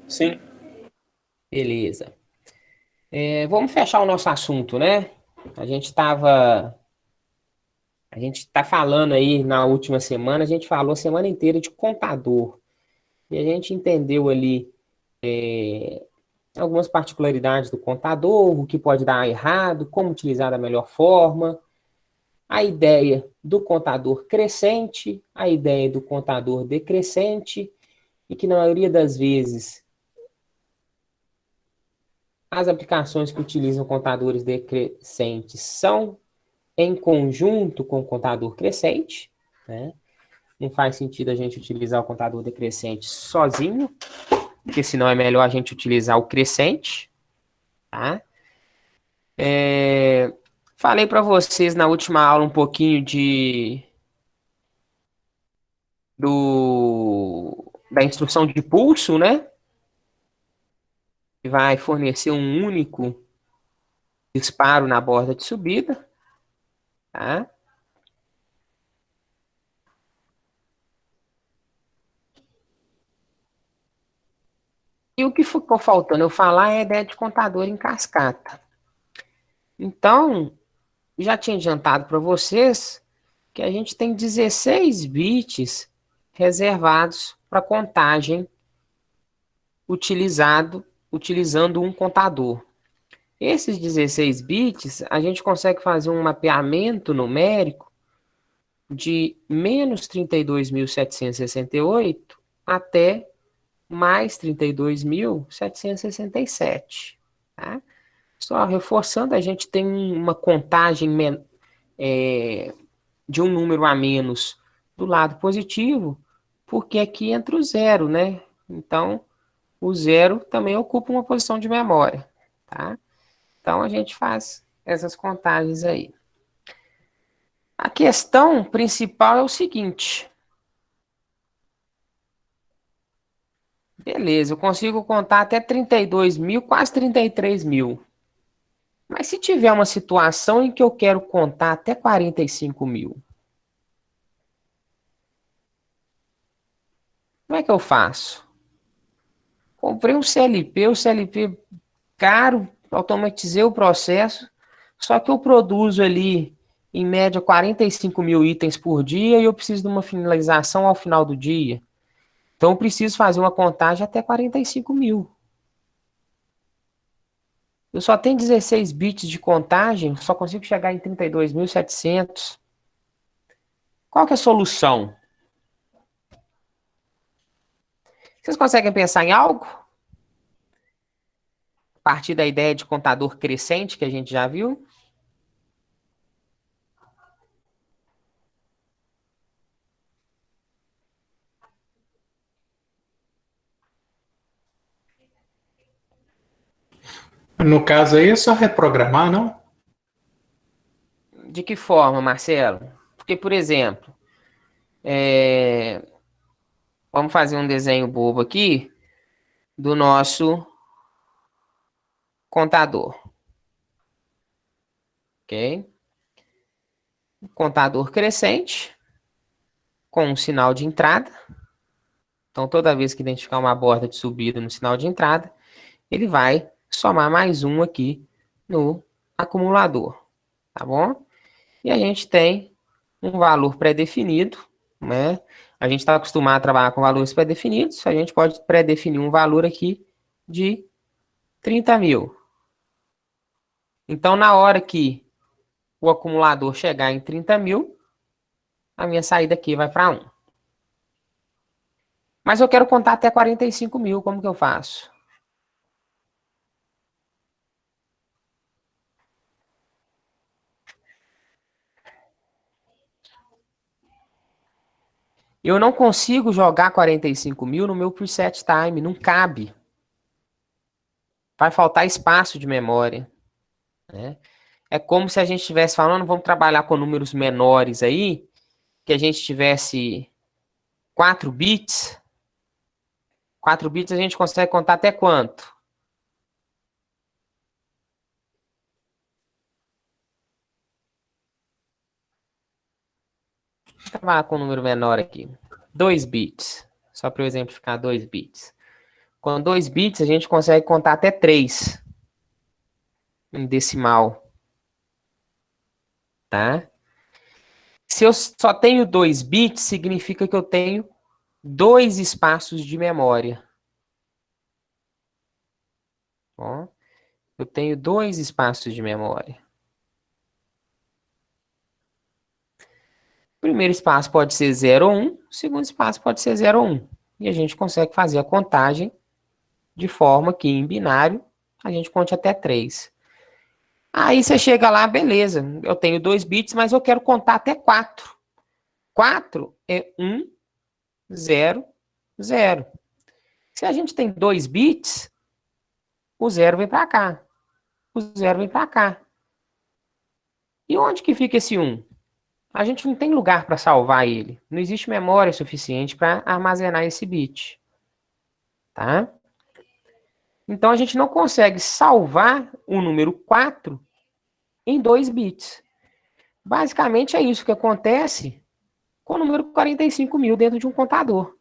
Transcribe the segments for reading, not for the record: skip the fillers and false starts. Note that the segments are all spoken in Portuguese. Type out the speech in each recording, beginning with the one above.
Sim. Beleza. Vamos fechar o nosso assunto, né? A gente estava, a gente está falando aí na última semana, a gente falou a semana inteira de contador. E a gente entendeu ali algumas particularidades do contador, o que pode dar errado, como utilizar da melhor forma, a ideia do contador crescente, a ideia do contador decrescente, e que na maioria das vezes as aplicações que utilizam contadores decrescentes são em conjunto com o contador crescente, né? Não faz sentido a gente utilizar o contador decrescente sozinho, porque senão é melhor a gente utilizar o crescente, tá? Falei para vocês na última aula um pouquinho da instrução de pulso, né? Que vai fornecer um único disparo na borda de subida, tá? E o que ficou faltando eu falar é a ideia de contador em cascata. Então, já tinha adiantado para vocês que a gente tem 16 bits reservados para contagem utilizando um contador. Esses 16 bits, a gente consegue fazer um mapeamento numérico de menos 32.768 até mais 32.767. Tá? Só reforçando, a gente tem uma contagem de um número a menos do lado positivo, porque aqui entra o zero, né? Então, o zero também ocupa uma posição de memória, tá? Então, a gente faz essas contagens aí. A questão principal é o seguinte. Beleza, eu consigo contar até 32 mil, quase 33 mil. Mas se tiver uma situação em que eu quero contar até 45 mil, como é que eu faço? Comprei um CLP, o CLP caro, automatizei o processo, só que eu produzo ali, em média, 45 mil itens por dia e eu preciso de uma finalização ao final do dia. Então, eu preciso fazer uma contagem até 45 mil. Eu só tenho 16 bits de contagem, só consigo chegar em 32.700. Qual que é a solução? Vocês conseguem pensar em algo? A partir da ideia de contador crescente que a gente já viu? No caso aí é só reprogramar, não? De que forma, Marcelo? Porque, por exemplo, vamos fazer um desenho bobo aqui do nosso contador, ok? Contador crescente com um sinal de entrada. Então, toda vez que identificar uma borda de subida no sinal de entrada, ele vai somar mais um aqui no acumulador, tá bom? E a gente tem um valor pré-definido, né? A gente está acostumado a trabalhar com valores pré-definidos, a gente pode pré-definir um valor aqui de 30 mil. Então, na hora que o acumulador chegar em 30 mil, a minha saída aqui vai para 1. Mas eu quero contar até 45 mil, como que eu faço? Eu não consigo jogar 45 mil no meu preset time, não cabe. Vai faltar espaço de memória, né? É como se a gente estivesse falando, vamos trabalhar com números menores aí, que a gente tivesse 4 bits. 4 bits a gente consegue contar até quanto? Vou trabalhar com um número menor aqui. 2 bits. Só para eu exemplificar 2 bits. Com 2 bits, a gente consegue contar até 3 em decimal, tá? Se eu só tenho 2 bits, significa que eu tenho 2 espaços de memória. Ó, eu tenho 2 espaços de memória. O primeiro espaço pode ser 0 ou 1, o segundo espaço pode ser 0 ou 1. E a gente consegue fazer a contagem de forma que em binário a gente conte até 3. Aí você chega lá, beleza, eu tenho 2 bits, mas eu quero contar até 4. 4 é 1, 0, 0. Se a gente tem 2 bits, o 0 vem para cá. O 0 vem para cá. E onde que fica esse 1? A gente não tem lugar para salvar ele. Não existe memória suficiente para armazenar esse bit. Tá? Então a gente não consegue salvar o número 4 em 2 bits. Basicamente é isso que acontece com o número 45.000 dentro de um contador.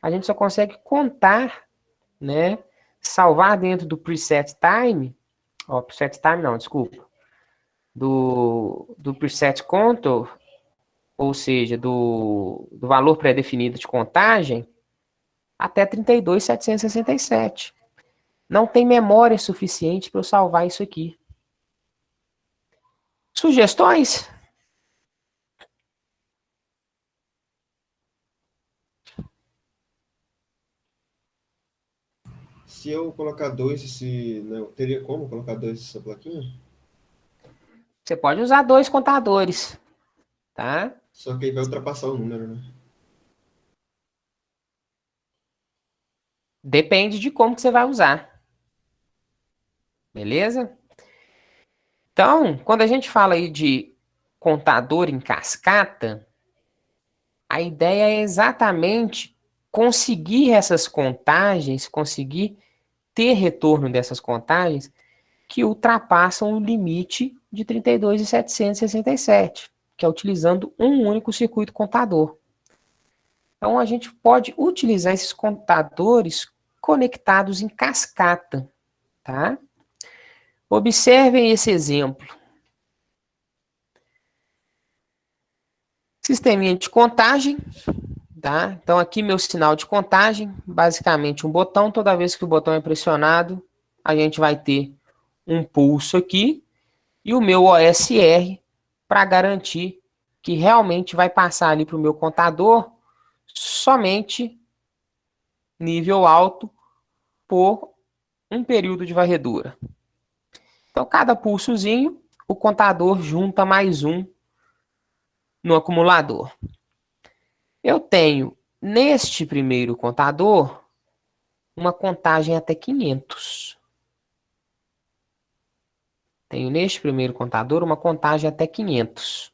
A gente só consegue contar, né, salvar dentro do preset time, preset time não, desculpa, do preset contour, ou seja, do valor pré-definido de contagem, até 32.767. Não tem memória suficiente para eu salvar isso aqui. Sugestões? Se eu colocar 2, não, teria como colocar 2 nessa plaquinha? Você pode usar 2 contadores, tá? Só que aí vai ultrapassar o número, né? Depende de como que você vai usar. Beleza? Então, quando a gente fala aí de contador em cascata, a ideia é exatamente conseguir essas contagens, conseguir ter retorno dessas contagens que ultrapassam o limite de 32.767, que é utilizando um único circuito contador. Então, a gente pode utilizar esses contadores conectados em cascata, tá? Observem esse exemplo. Sisteminha de contagem, tá? Então, aqui meu sinal de contagem, basicamente um botão. Toda vez que o botão é pressionado, a gente vai ter um pulso aqui e o meu OSR para garantir que realmente vai passar ali para o meu contador somente nível alto por um período de varredura. Então, cada pulsozinho, o contador junta mais um no acumulador. Eu tenho, neste primeiro contador, uma contagem até 500. Tenho neste primeiro contador uma contagem até 500.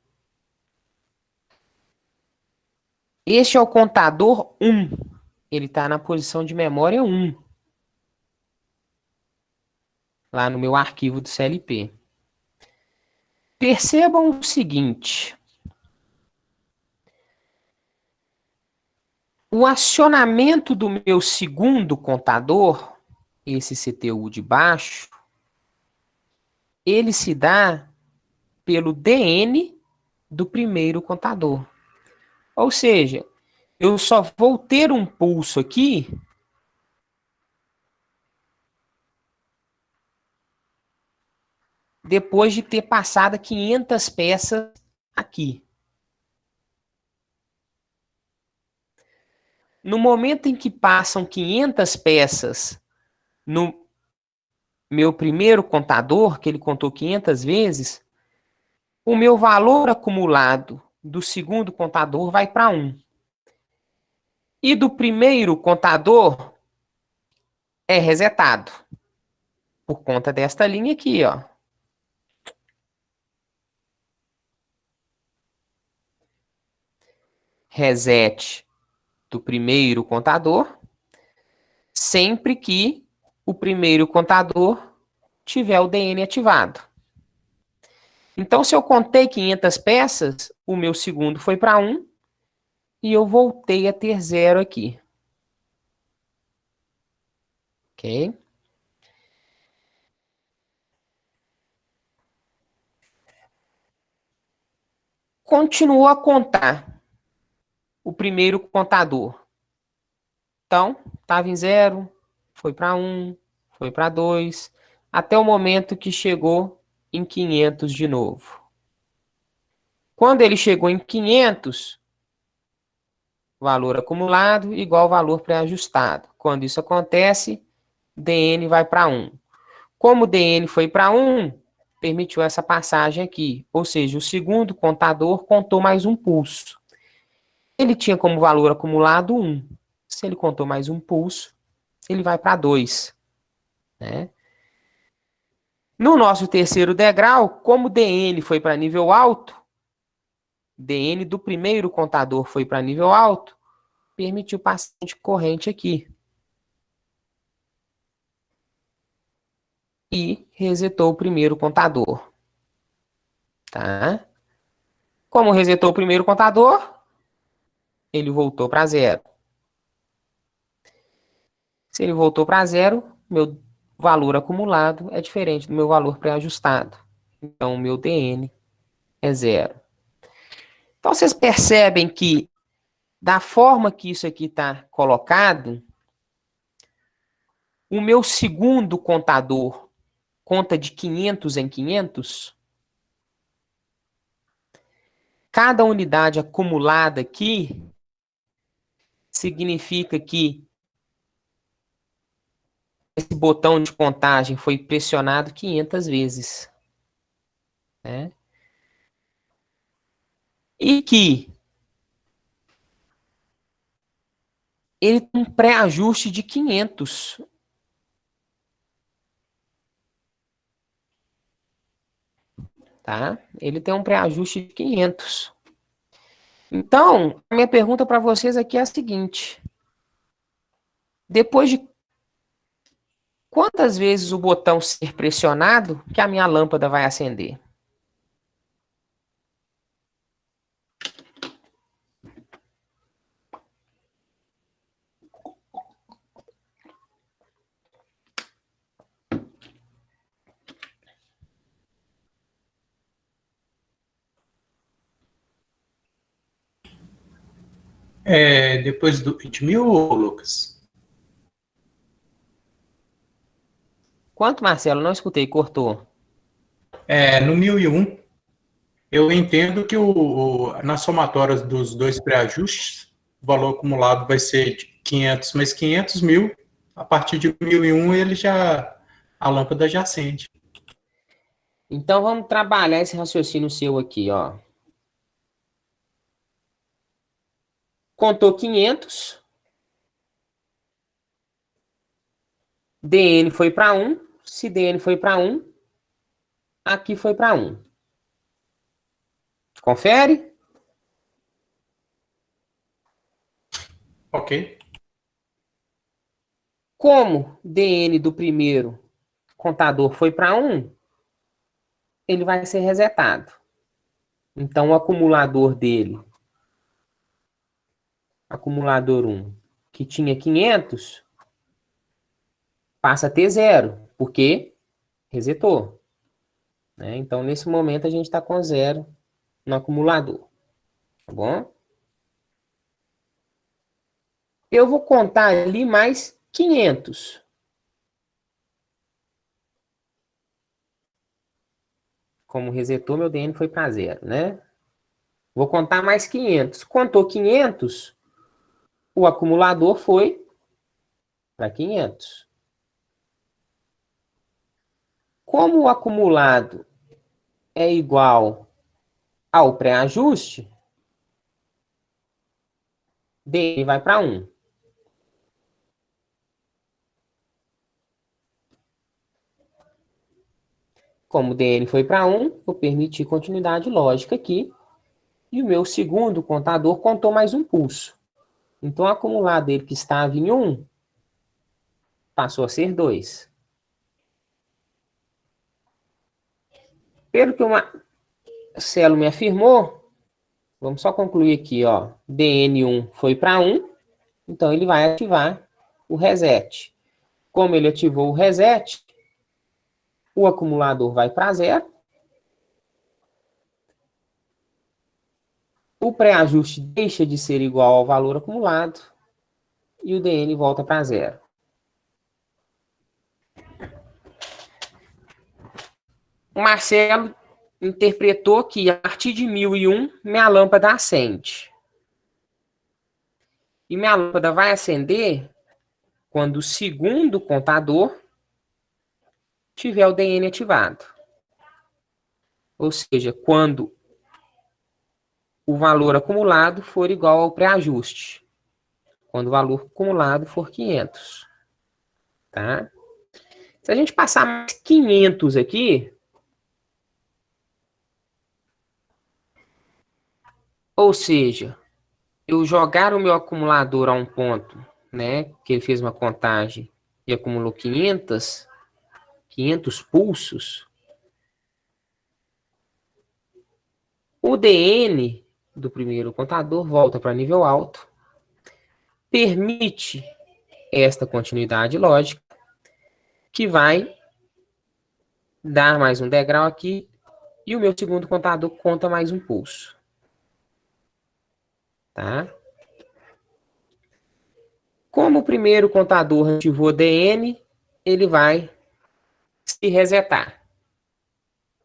Este é o contador 1. Ele está na posição de memória 1. Lá no meu arquivo do CLP. Percebam o seguinte. O acionamento do meu segundo contador, esse CTU de baixo, ele se dá pelo DN do primeiro contador. Ou seja, eu só vou ter um pulso aqui depois de ter passado 500 peças aqui. No momento em que passam 500 peças no meu primeiro contador, que ele contou 500 vezes, o meu valor acumulado do segundo contador vai para 1. E do primeiro contador é resetado. Por conta desta linha aqui, ó. Reset do primeiro contador, sempre que o primeiro contador tiver o DN ativado. Então, se eu contei 500 peças, o meu segundo foi para 1 e eu voltei a ter 0 aqui. Ok? Continuou a contar o primeiro contador. Então, estava em 0, foi para 1, foi para 2, até o momento que chegou em 500 de novo. Quando ele chegou em 500, valor acumulado igual valor pré-ajustado. Quando isso acontece, DN vai para 1. Como o DN foi para 1, permitiu essa passagem aqui. Ou seja, o segundo contador contou mais um pulso. Ele tinha como valor acumulado 1. Se ele contou mais um pulso, ele vai para 2. Né? No nosso terceiro degrau, como DN foi para nível alto, DN do primeiro contador foi para nível alto, permitiu passagem de corrente aqui. E resetou o primeiro contador. Tá? Como resetou o primeiro contador, ele voltou para 0. Se ele voltou para 0, meu valor acumulado é diferente do meu valor pré-ajustado. Então, o meu DN é 0. Então, vocês percebem que, da forma que isso aqui está colocado, o meu segundo contador conta de 500 em 500. Cada unidade acumulada aqui significa que esse botão de contagem foi pressionado 500 vezes. Né? E que ele tem um pré-ajuste de 500. Tá? Ele tem um pré-ajuste de 500. Então, a minha pergunta para vocês aqui é a seguinte. Depois de quantas vezes o botão ser pressionado que a minha lâmpada vai acender? Depois do 20.000, Lucas? Quanto, Marcelo? Não escutei, cortou. No 1001, eu entendo que nas somatórias dos dois pré-ajustes, o valor acumulado vai ser de 500 mais 500.000. A partir de 1001, a lâmpada já acende. Então, vamos trabalhar esse raciocínio seu aqui, ó. Contou 500. DN foi para 1. Se DN foi para 1, aqui foi para 1. Confere? Ok. Como DN do primeiro contador foi para 1, ele vai ser resetado. Então, o acumulador dele, acumulador 1, que tinha 500, passa a ter 0, porque resetou. Né? Então, nesse momento, a gente está com 0 no acumulador. Tá bom? Eu vou contar ali mais 500. Como resetou, meu DN foi para 0, né? Vou contar mais 500. Contou 500, o acumulador foi para 500. Como o acumulado é igual ao pré-ajuste, DN vai para 1. Como o DN foi para 1, vou permitir continuidade lógica aqui. E o meu segundo contador contou mais um pulso. Então, o acumulado dele que estava em 1, passou a ser 2. Pelo que o Marcelo me afirmou, vamos só concluir aqui, ó. DN1 foi para 1, então ele vai ativar o reset. como ele ativou o reset, o acumulador vai para zero. O pré-ajuste deixa de ser igual ao valor acumulado e o DN volta para zero. O Marcelo interpretou que a partir de 1001, minha lâmpada acende. E minha lâmpada vai acender quando o segundo contador tiver o DN ativado. Ou seja, quando o valor acumulado for igual ao pré-ajuste. Quando o valor acumulado for 500. Tá? Se a gente passar mais 500 aqui, ou seja, eu jogar o meu acumulador a um ponto, né, que ele fez uma contagem e acumulou 500 pulsos, o DN do primeiro contador volta para nível alto, permite esta continuidade lógica, que vai dar mais um degrau aqui, e o meu segundo contador conta mais um pulso. Tá? Como o primeiro contador ativou DN, ele vai se resetar.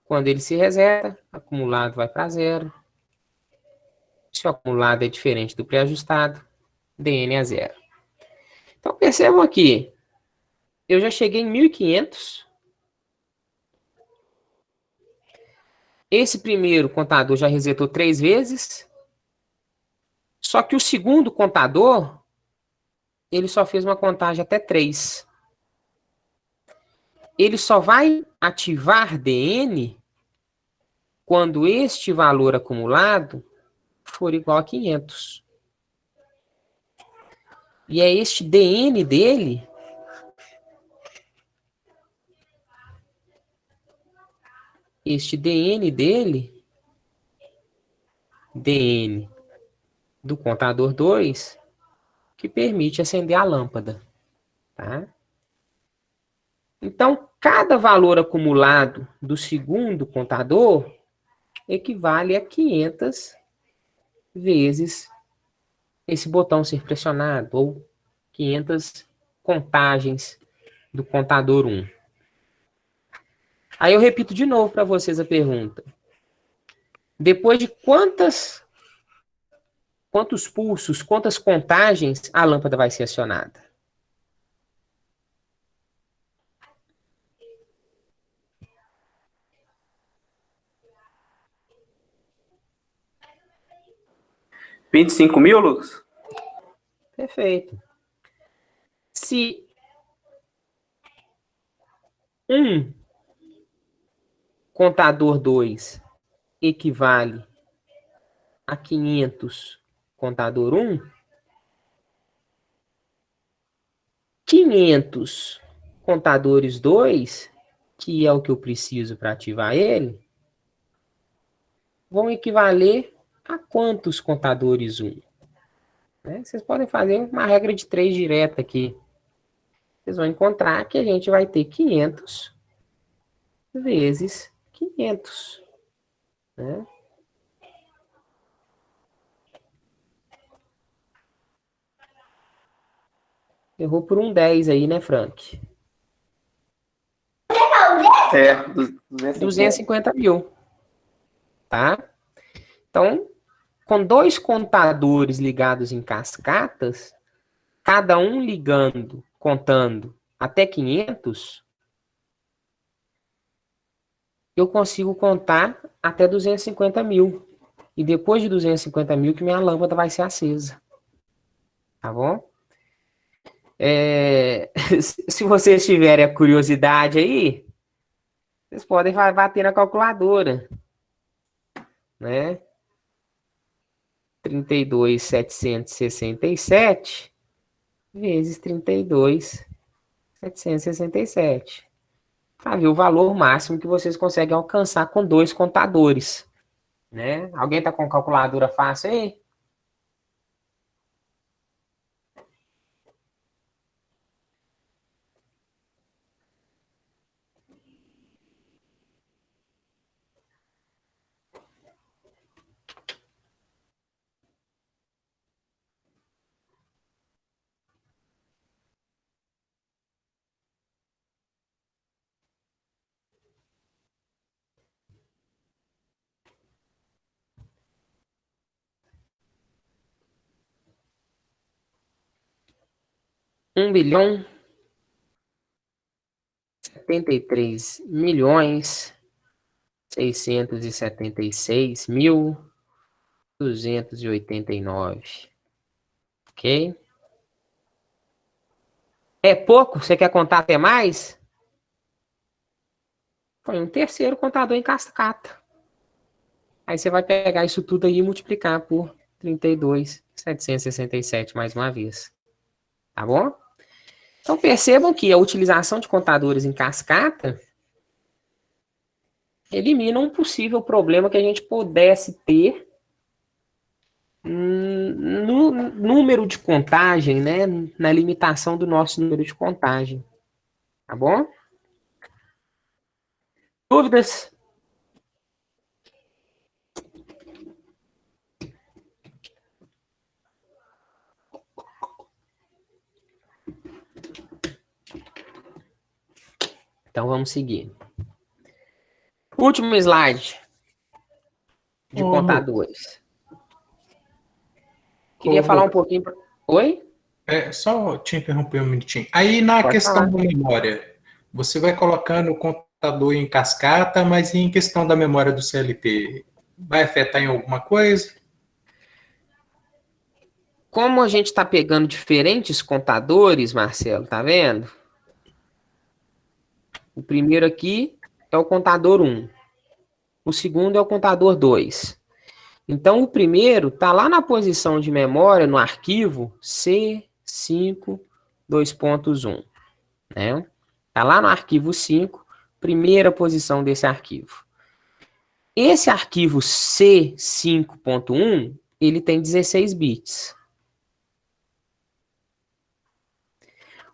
Quando ele se reseta, o acumulado vai para zero. Se o acumulado é diferente do pré-ajustado, DN é zero. Então percebam aqui, eu já cheguei em 1500. Esse primeiro contador já resetou 3 vezes. Só que o segundo contador, ele só fez uma contagem até 3. Ele só vai ativar DN quando este valor acumulado for igual a 500. E é este DN dele DN do contador 2, que permite acender a lâmpada. Tá? Então, cada valor acumulado do segundo contador equivale a 500 vezes esse botão ser pressionado, ou 500 contagens do contador 1. Aí eu repito de novo para vocês a pergunta. Depois de quantos pulsos, quantas contagens a lâmpada vai ser acionada? $25.000, Lucas? Perfeito. Se um contador 2 equivale a 500 contador 1, 500 contadores 2, que é o que eu preciso para ativar ele, vão equivaler a quantos contadores 1? Né? Vocês podem fazer uma regra de 3 direta aqui. Vocês vão encontrar que a gente vai ter 500 vezes 500. Né? Errou por um 10 aí, né, Frank? É, 250 mil. Tá? Então, com 2 contadores ligados em cascatas, cada um contando até 500, eu consigo contar até 250 mil. E depois de 250 mil que minha lâmpada vai ser acesa. Tá bom? Se vocês tiverem a curiosidade aí, vocês podem bater na calculadora. Né? 32.767 vezes 32.767. Para ver o valor máximo que vocês conseguem alcançar com 2 contadores. Né? Alguém está com calculadora fácil aí? 1.073.676.289. Ok? É pouco? Você quer contar até mais? Foi um terceiro contador em cascata. Aí você vai pegar isso tudo aí e multiplicar por 32.767 mais uma vez. Tá bom? Então percebam que a utilização de contadores em cascata elimina um possível problema que a gente pudesse ter no número de contagem, né? Na limitação do nosso número de contagem. Tá bom? Dúvidas? Então vamos seguir. Último slide de Ô, contadores. Queria falar um pouquinho. Oi? Só te interromper um minutinho. Aí na Pode questão falar. da memória, você vai colocando o computador em cascata, mas em questão da memória do CLP, vai afetar em alguma coisa? Como a gente está pegando diferentes contadores, Marcelo, tá vendo? O primeiro aqui é o contador 1. O segundo é o contador 2. Então, o primeiro está lá na posição de memória, no arquivo C5 2.1. Né? Está lá no arquivo 5, primeira posição desse arquivo. Esse arquivo C5.1, ele tem 16 bits.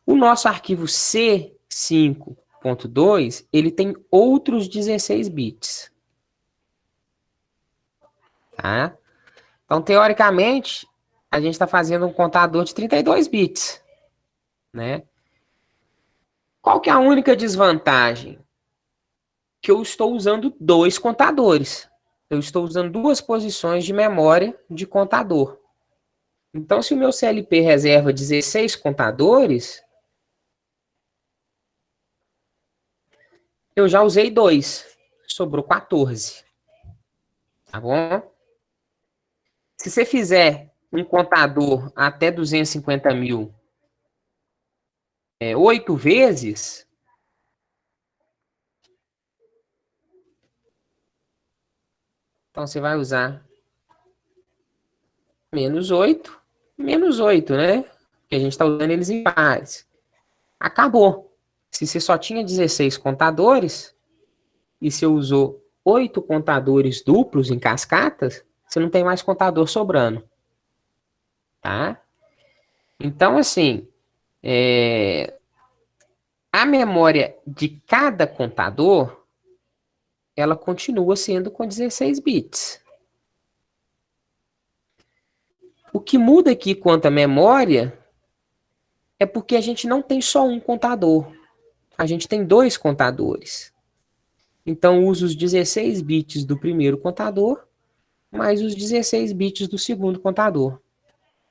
O nosso arquivo C5.2, ele tem outros 16 bits. Tá? Então, teoricamente, a gente está fazendo um contador de 32 bits. Né? Qual que é a única desvantagem? Que eu estou usando dois contadores. Eu estou usando duas posições de memória de contador. Então, se o meu CLP reserva 16 contadores, eu já usei 2. Sobrou 14. Tá bom? Se você fizer um contador até 250 mil 8 vezes, então você vai usar menos 8, né? Que a gente está usando eles em pares. Acabou. Se você só tinha 16 contadores, e você usou 8 contadores duplos em cascatas, você não tem mais contador sobrando. Tá? Então, assim, a memória de cada contador, ela continua sendo com 16 bits. O que muda aqui quanto à memória é porque a gente não tem só um contador. A gente tem dois contadores. Então, uso os 16 bits do primeiro contador, mais os 16 bits do segundo contador.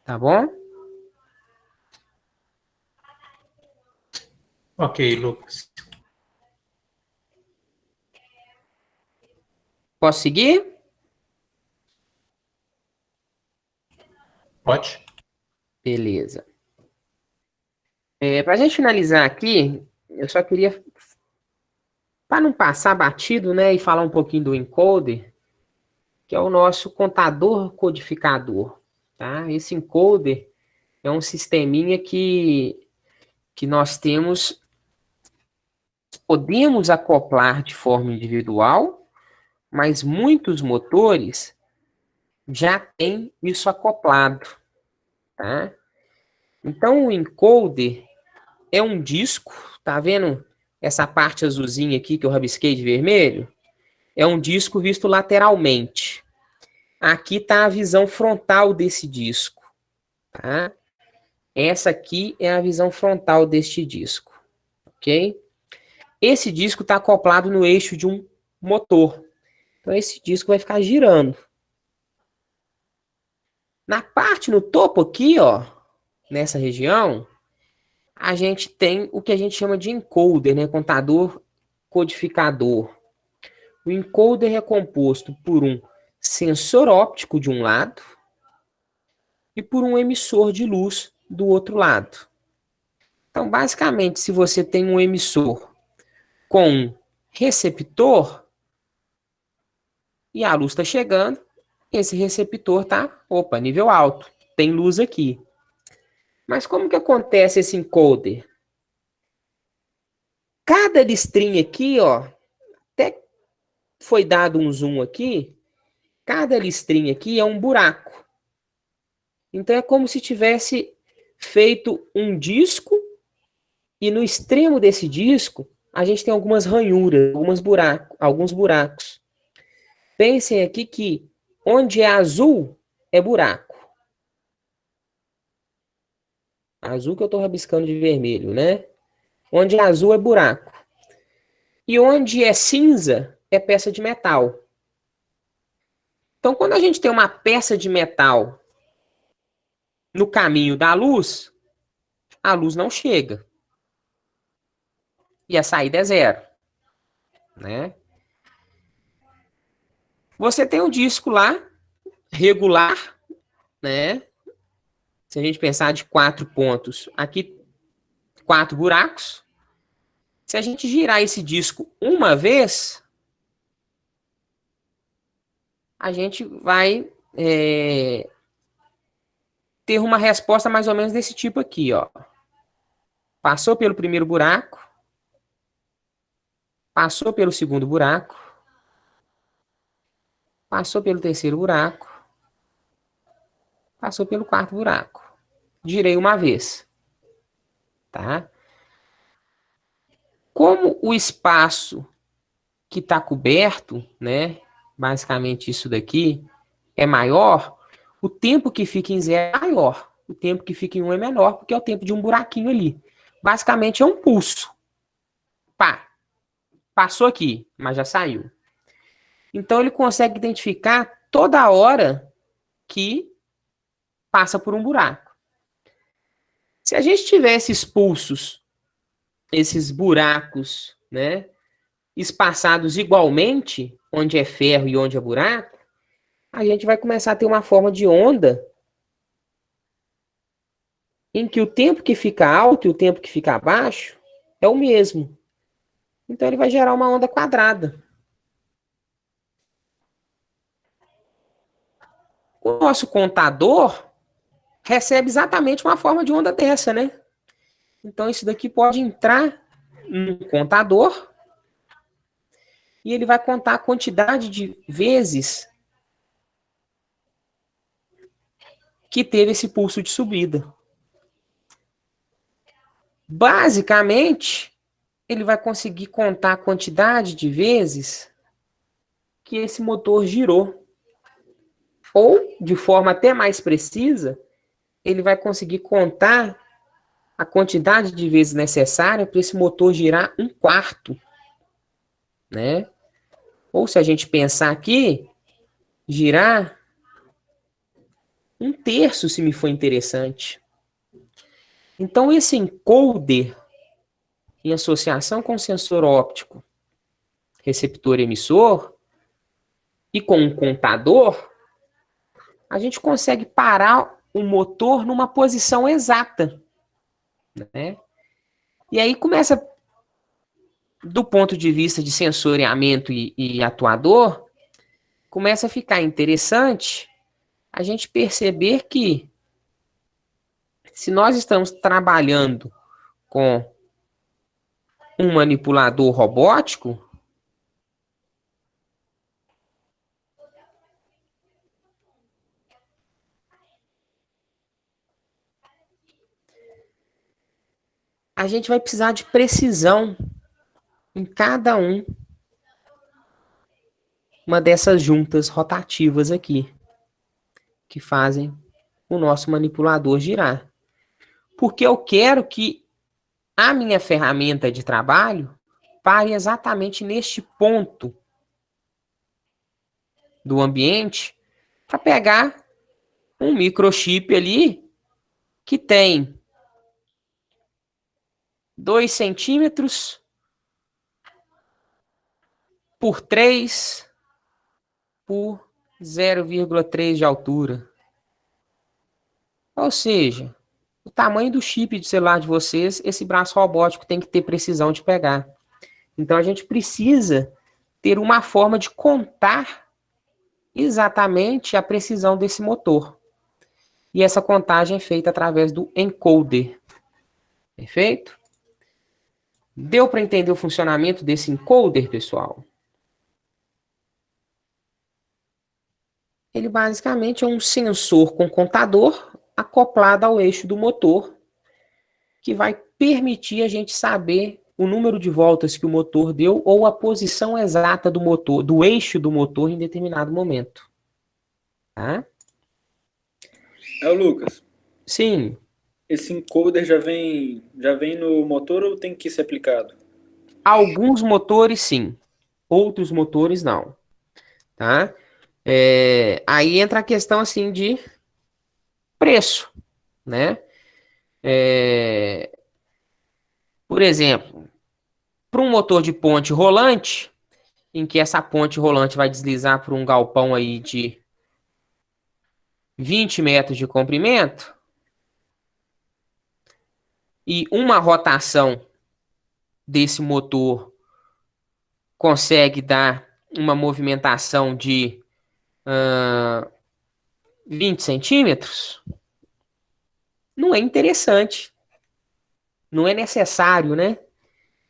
Tá bom? Ok, Lucas. Posso seguir? Pode? Beleza. Para a gente finalizar aqui, eu só queria, para não passar batido, né, e falar um pouquinho do encoder, que é o nosso contador codificador. Tá? Esse encoder é um sisteminha que nós temos, podemos acoplar de forma individual, mas muitos motores já têm isso acoplado. Tá? Então, o encoder é um disco, tá vendo essa parte azulzinha aqui que eu rabisquei de vermelho? É um disco visto lateralmente. Aqui está a visão frontal desse disco. Tá? Essa aqui é a visão frontal deste disco. Ok? Esse disco está acoplado no eixo de um motor. Então, esse disco vai ficar girando. Na parte no topo aqui, ó, nessa região, a gente tem o que a gente chama de encoder, né? Contador codificador. O encoder é composto por um sensor óptico de um lado e por um emissor de luz do outro lado. Então, basicamente, se você tem um emissor com um receptor e a luz está chegando, esse receptor está, opa, nível alto, tem luz aqui. Mas como que acontece esse encoder? Cada listrinha aqui, ó, até foi dado um zoom aqui, cada listrinha aqui é um buraco. Então é como se tivesse feito um disco e no extremo desse disco a gente tem algumas ranhuras, alguns buracos. Pensem aqui que onde é azul é buraco. Azul que eu estou rabiscando de vermelho, né? Onde é azul é buraco. E onde é cinza é peça de metal. Então, quando a gente tem uma peça de metal no caminho da luz, a luz não chega. E a saída é zero, né? Você tem um disco lá, regular, né? Se a gente pensar de 4 pontos, aqui 4 buracos. Se a gente girar esse disco uma vez, a gente vai ter uma resposta mais ou menos desse tipo aqui, ó. Passou pelo primeiro buraco, passou pelo segundo buraco, passou pelo terceiro buraco, passou pelo quarto buraco. Girei uma vez, tá? Como o espaço que está coberto, né, basicamente isso daqui, é maior, o tempo que fica em zero é maior. O tempo que fica em 1 é menor, porque é o tempo de um buraquinho ali. Basicamente é um pulso. Pá, passou aqui, mas já saiu. Então ele consegue identificar toda a hora que passa por um buraco. Se a gente tivesse esses pulsos, esses buracos, né, espaçados igualmente, onde é ferro e onde é buraco, a gente vai começar a ter uma forma de onda em que o tempo que fica alto e o tempo que fica abaixo é o mesmo. Então ele vai gerar uma onda quadrada. O nosso contador recebe exatamente uma forma de onda dessa, né? Então isso daqui pode entrar no contador e ele vai contar a quantidade de vezes que teve esse pulso de subida. Basicamente, ele vai conseguir contar a quantidade de vezes que esse motor girou. Ou, de forma até mais precisa, ele vai conseguir contar a quantidade de vezes necessária para esse motor girar 1/4, né? Ou se a gente pensar aqui, girar 1/3, se me for interessante. Então, esse encoder, em associação com o sensor óptico, receptor emissor, e com um contador, a gente consegue parar o motor numa posição exata, né? E aí começa, do ponto de vista de sensoriamento e atuador, começa a ficar interessante a gente perceber que se nós estamos trabalhando com um manipulador robótico, a gente vai precisar de precisão em cada uma dessas juntas rotativas aqui, que fazem o nosso manipulador girar. Porque eu quero que a minha ferramenta de trabalho pare exatamente neste ponto do ambiente para pegar um microchip ali que tem 2 centímetros por 3 por 0,3 de altura. Ou seja, o tamanho do chip de celular de vocês, esse braço robótico tem que ter precisão de pegar. Então, a gente precisa ter uma forma de contar exatamente a precisão desse motor. E essa contagem é feita através do encoder. Perfeito? Deu para entender o funcionamento desse encoder, pessoal? Ele basicamente é um sensor com contador acoplado ao eixo do motor, que vai permitir a gente saber o número de voltas que o motor deu ou a posição exata do motor, do eixo do motor em determinado momento. Tá? É o Lucas. Sim. Esse encoder já vem no motor ou tem que ser aplicado? Alguns motores sim, outros motores não. Tá? Aí entra a questão assim de preço, né? Por exemplo, para um motor de ponte rolante, em que essa ponte rolante vai deslizar por um galpão aí de 20 metros de comprimento, e uma rotação desse motor consegue dar uma movimentação de 20 centímetros, não é interessante, não é necessário, né,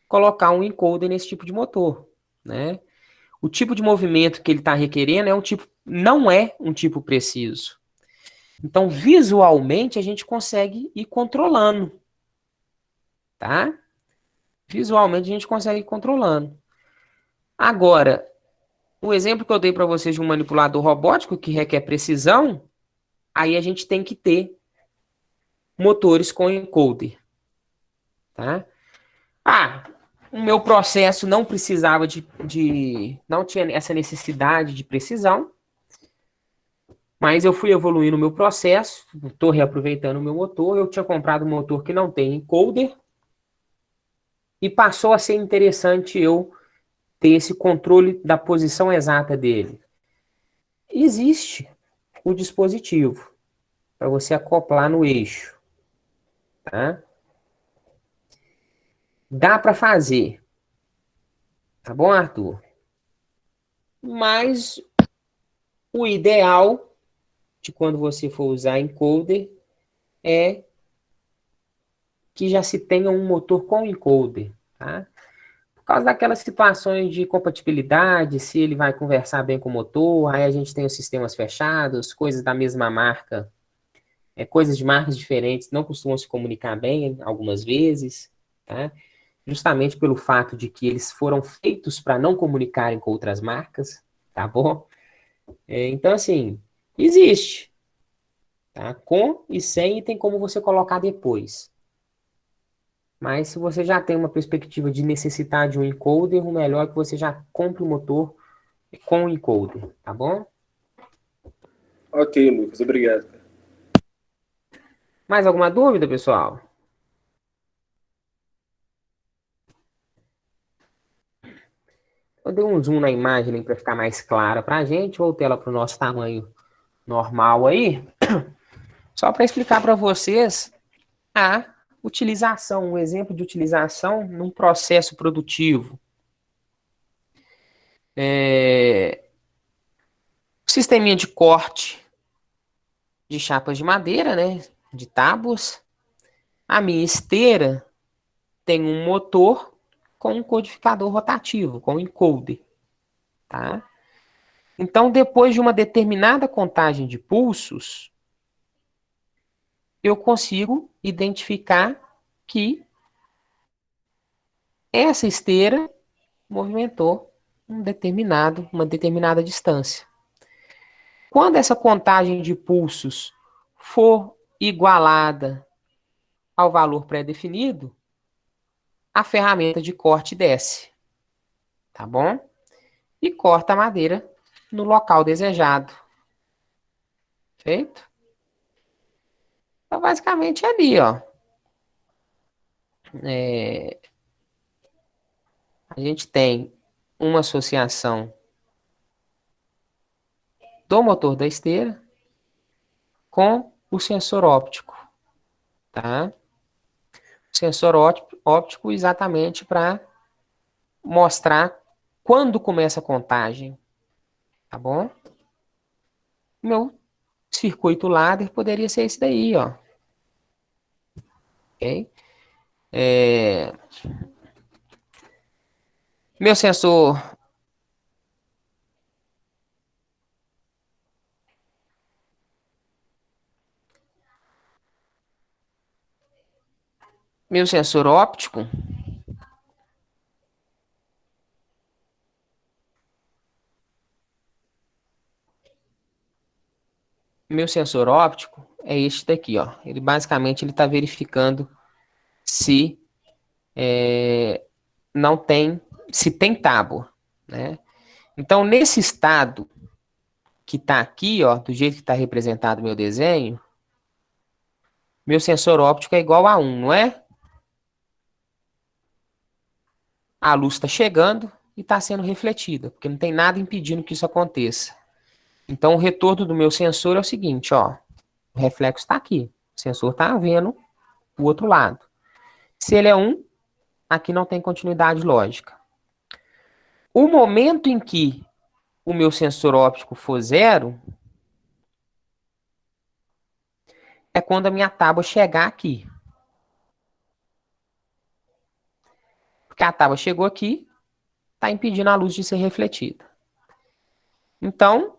colocar um encoder nesse tipo de motor, né? O tipo de movimento que ele está requerendo não é um tipo preciso. Então, visualmente, a gente consegue ir controlando, tá? Visualmente, a gente consegue ir controlando. Agora, o exemplo que eu dei para vocês de um manipulador robótico que requer precisão, aí a gente tem que ter motores com encoder, tá? O meu processo não precisava não tinha essa necessidade de precisão, mas eu fui evoluindo o meu processo, estou reaproveitando o meu motor, eu tinha comprado um motor que não tem encoder, e passou a ser interessante eu ter esse controle da posição exata dele. Existe o dispositivo para você acoplar no eixo, tá? Dá para fazer, tá bom, Arthur? Mas o ideal de quando você for usar encoder é que já se tenha um motor com encoder, tá? Por causa daquelas situações de compatibilidade, se ele vai conversar bem com o motor, aí a gente tem os sistemas fechados, coisas da mesma marca, coisas de marcas diferentes não costumam se comunicar bem algumas vezes, tá? Justamente pelo fato de que eles foram feitos para não comunicarem com outras marcas, tá bom? Então, assim, existe, tá? Com e sem, e tem como você colocar depois. Mas se você já tem uma perspectiva de necessitar de um encoder, o melhor é que você já compre o motor com encoder, tá bom? Ok, Lucas, obrigado. Mais alguma dúvida, pessoal? Eu dei um zoom na imagem para ficar mais clara para a gente. Voltei ela para o nosso tamanho normal aí. Só para explicar para vocês a utilização, um exemplo de utilização num processo produtivo. Sisteminha de corte de chapas de madeira, né? De tábuas. A minha esteira tem um motor com um codificador rotativo, com encoder, tá? Então, depois de uma determinada contagem de pulsos, eu consigo identificar que essa esteira movimentou uma determinada distância. Quando essa contagem de pulsos for igualada ao valor pré-definido, a ferramenta de corte desce, tá bom? E corta a madeira no local desejado. Feito? Então, basicamente, é ali, ó. a gente tem uma associação do motor da esteira com o sensor óptico, tá? O sensor óptico exatamente para mostrar quando começa a contagem, tá bom? Meu circuito ladder poderia ser esse daí, ó. Ok? Meu sensor óptico, é este daqui, ó. Ele basicamente está verificando se não tem, se tem tábua, né? Então, nesse estado que está aqui, ó, do jeito que está representado no meu desenho, meu sensor óptico é igual a 1, não é? A luz está chegando e está sendo refletida, porque não tem nada impedindo que isso aconteça. Então, o retorno do meu sensor é o seguinte, ó. O reflexo está aqui. O sensor está vendo o outro lado. Se ele é 1, aqui não tem continuidade lógica. O momento em que o meu sensor óptico for 0 é quando a minha tábua chegar aqui. Porque a tábua chegou aqui, está impedindo a luz de ser refletida. Então,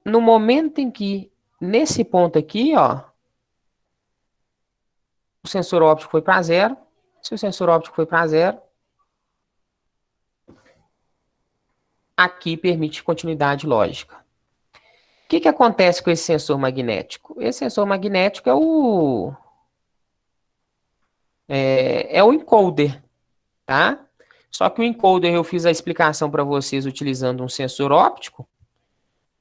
no momento em que, nesse ponto aqui, ó, o sensor óptico foi para 0, se o sensor óptico foi para 0, aqui permite continuidade lógica. O que acontece com esse sensor magnético? Esse sensor magnético é o encoder, tá? Só que o encoder eu fiz a explicação para vocês utilizando um sensor óptico.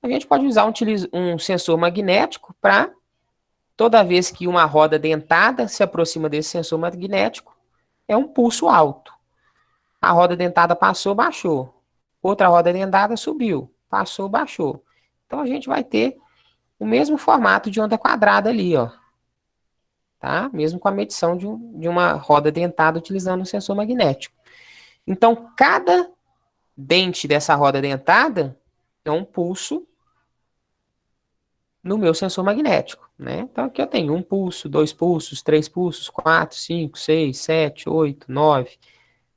A gente pode usar um sensor magnético para toda vez que uma roda dentada se aproxima desse sensor magnético, é um pulso alto. A roda dentada passou, baixou. Outra roda dentada subiu, passou, baixou. Então a gente vai ter o mesmo formato de onda quadrada ali, ó. Tá? Mesmo com a medição de uma roda dentada utilizando um sensor magnético. Então, cada dente dessa roda dentada é um pulso no meu sensor magnético, né? Então, aqui eu tenho 1 pulso, 2 pulsos, 3 pulsos, 4, 5, 6, 7, 8, 9,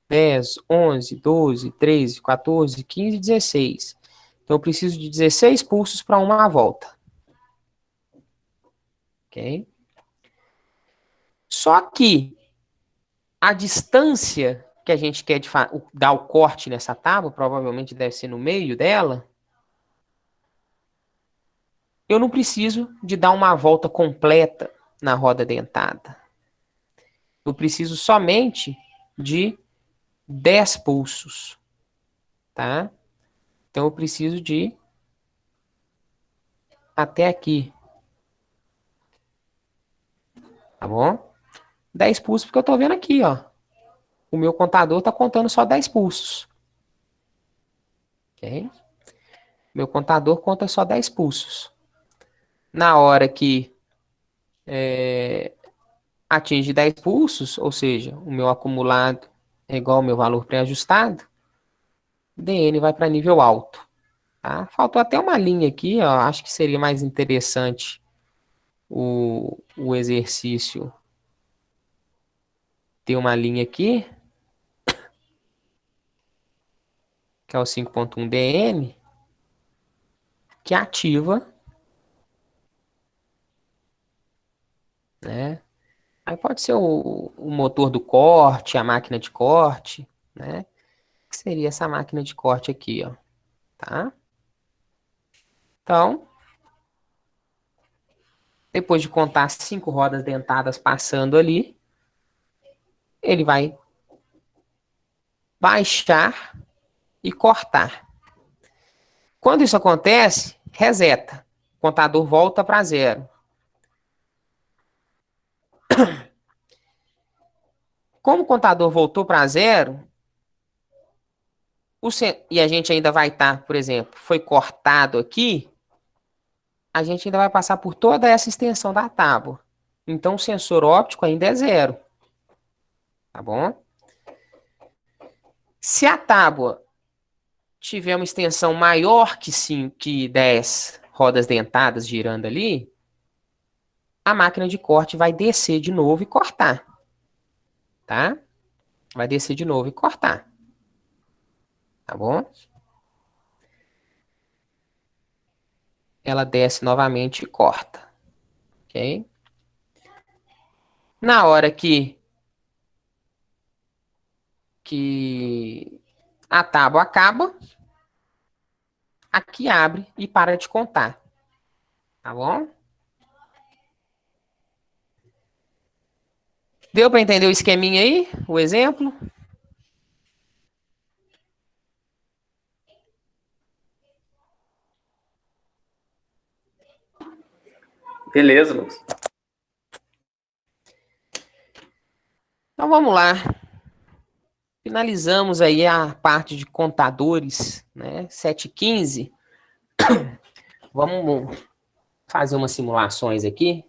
10, 11, 12, 13, 14, 15, 16. Então, eu preciso de 16 pulsos para uma volta. Ok? Só que a distância que a gente quer dar o corte nessa tábua, provavelmente deve ser no meio dela, eu não preciso de dar uma volta completa na roda dentada. Eu preciso somente de 10 pulsos, tá? Então eu preciso de até aqui, tá bom? 10 pulsos, porque eu tô vendo aqui, ó. O meu contador tá contando só 10 pulsos. Ok? Meu contador conta só 10 pulsos. Na hora que atinge 10 pulsos, ou seja, o meu acumulado é igual ao meu valor pré-ajustado, DN vai para nível alto. Tá? Faltou até uma linha aqui, ó, acho que seria mais interessante o exercício ter uma linha aqui, que é o 5.1 DN, que ativa, né? Aí pode ser o motor do corte, a máquina de corte, né? Que seria essa máquina de corte aqui, ó, tá? Então, depois de contar 5 rodas dentadas passando ali, ele vai baixar e cortar. Quando isso acontece, reseta. O contador volta para 0. Como o contador voltou para zero, e a gente ainda vai estar, por exemplo, foi cortado aqui, a gente ainda vai passar por toda essa extensão da tábua. Então, o sensor óptico ainda é zero. Tá bom? Se a tábua tiver uma extensão maior que 10 rodas dentadas girando ali, a máquina de corte vai descer de novo e cortar. Tá? Vai descer de novo e cortar. Tá bom? Ela desce novamente e corta. Ok? Na hora que a tábua acaba, aqui abre e para de contar. Tá bom? Deu para entender o esqueminha aí? O exemplo? Beleza, Lucas. Então vamos lá. Finalizamos aí a parte de contadores, né? 7h15. Vamos fazer umas simulações aqui.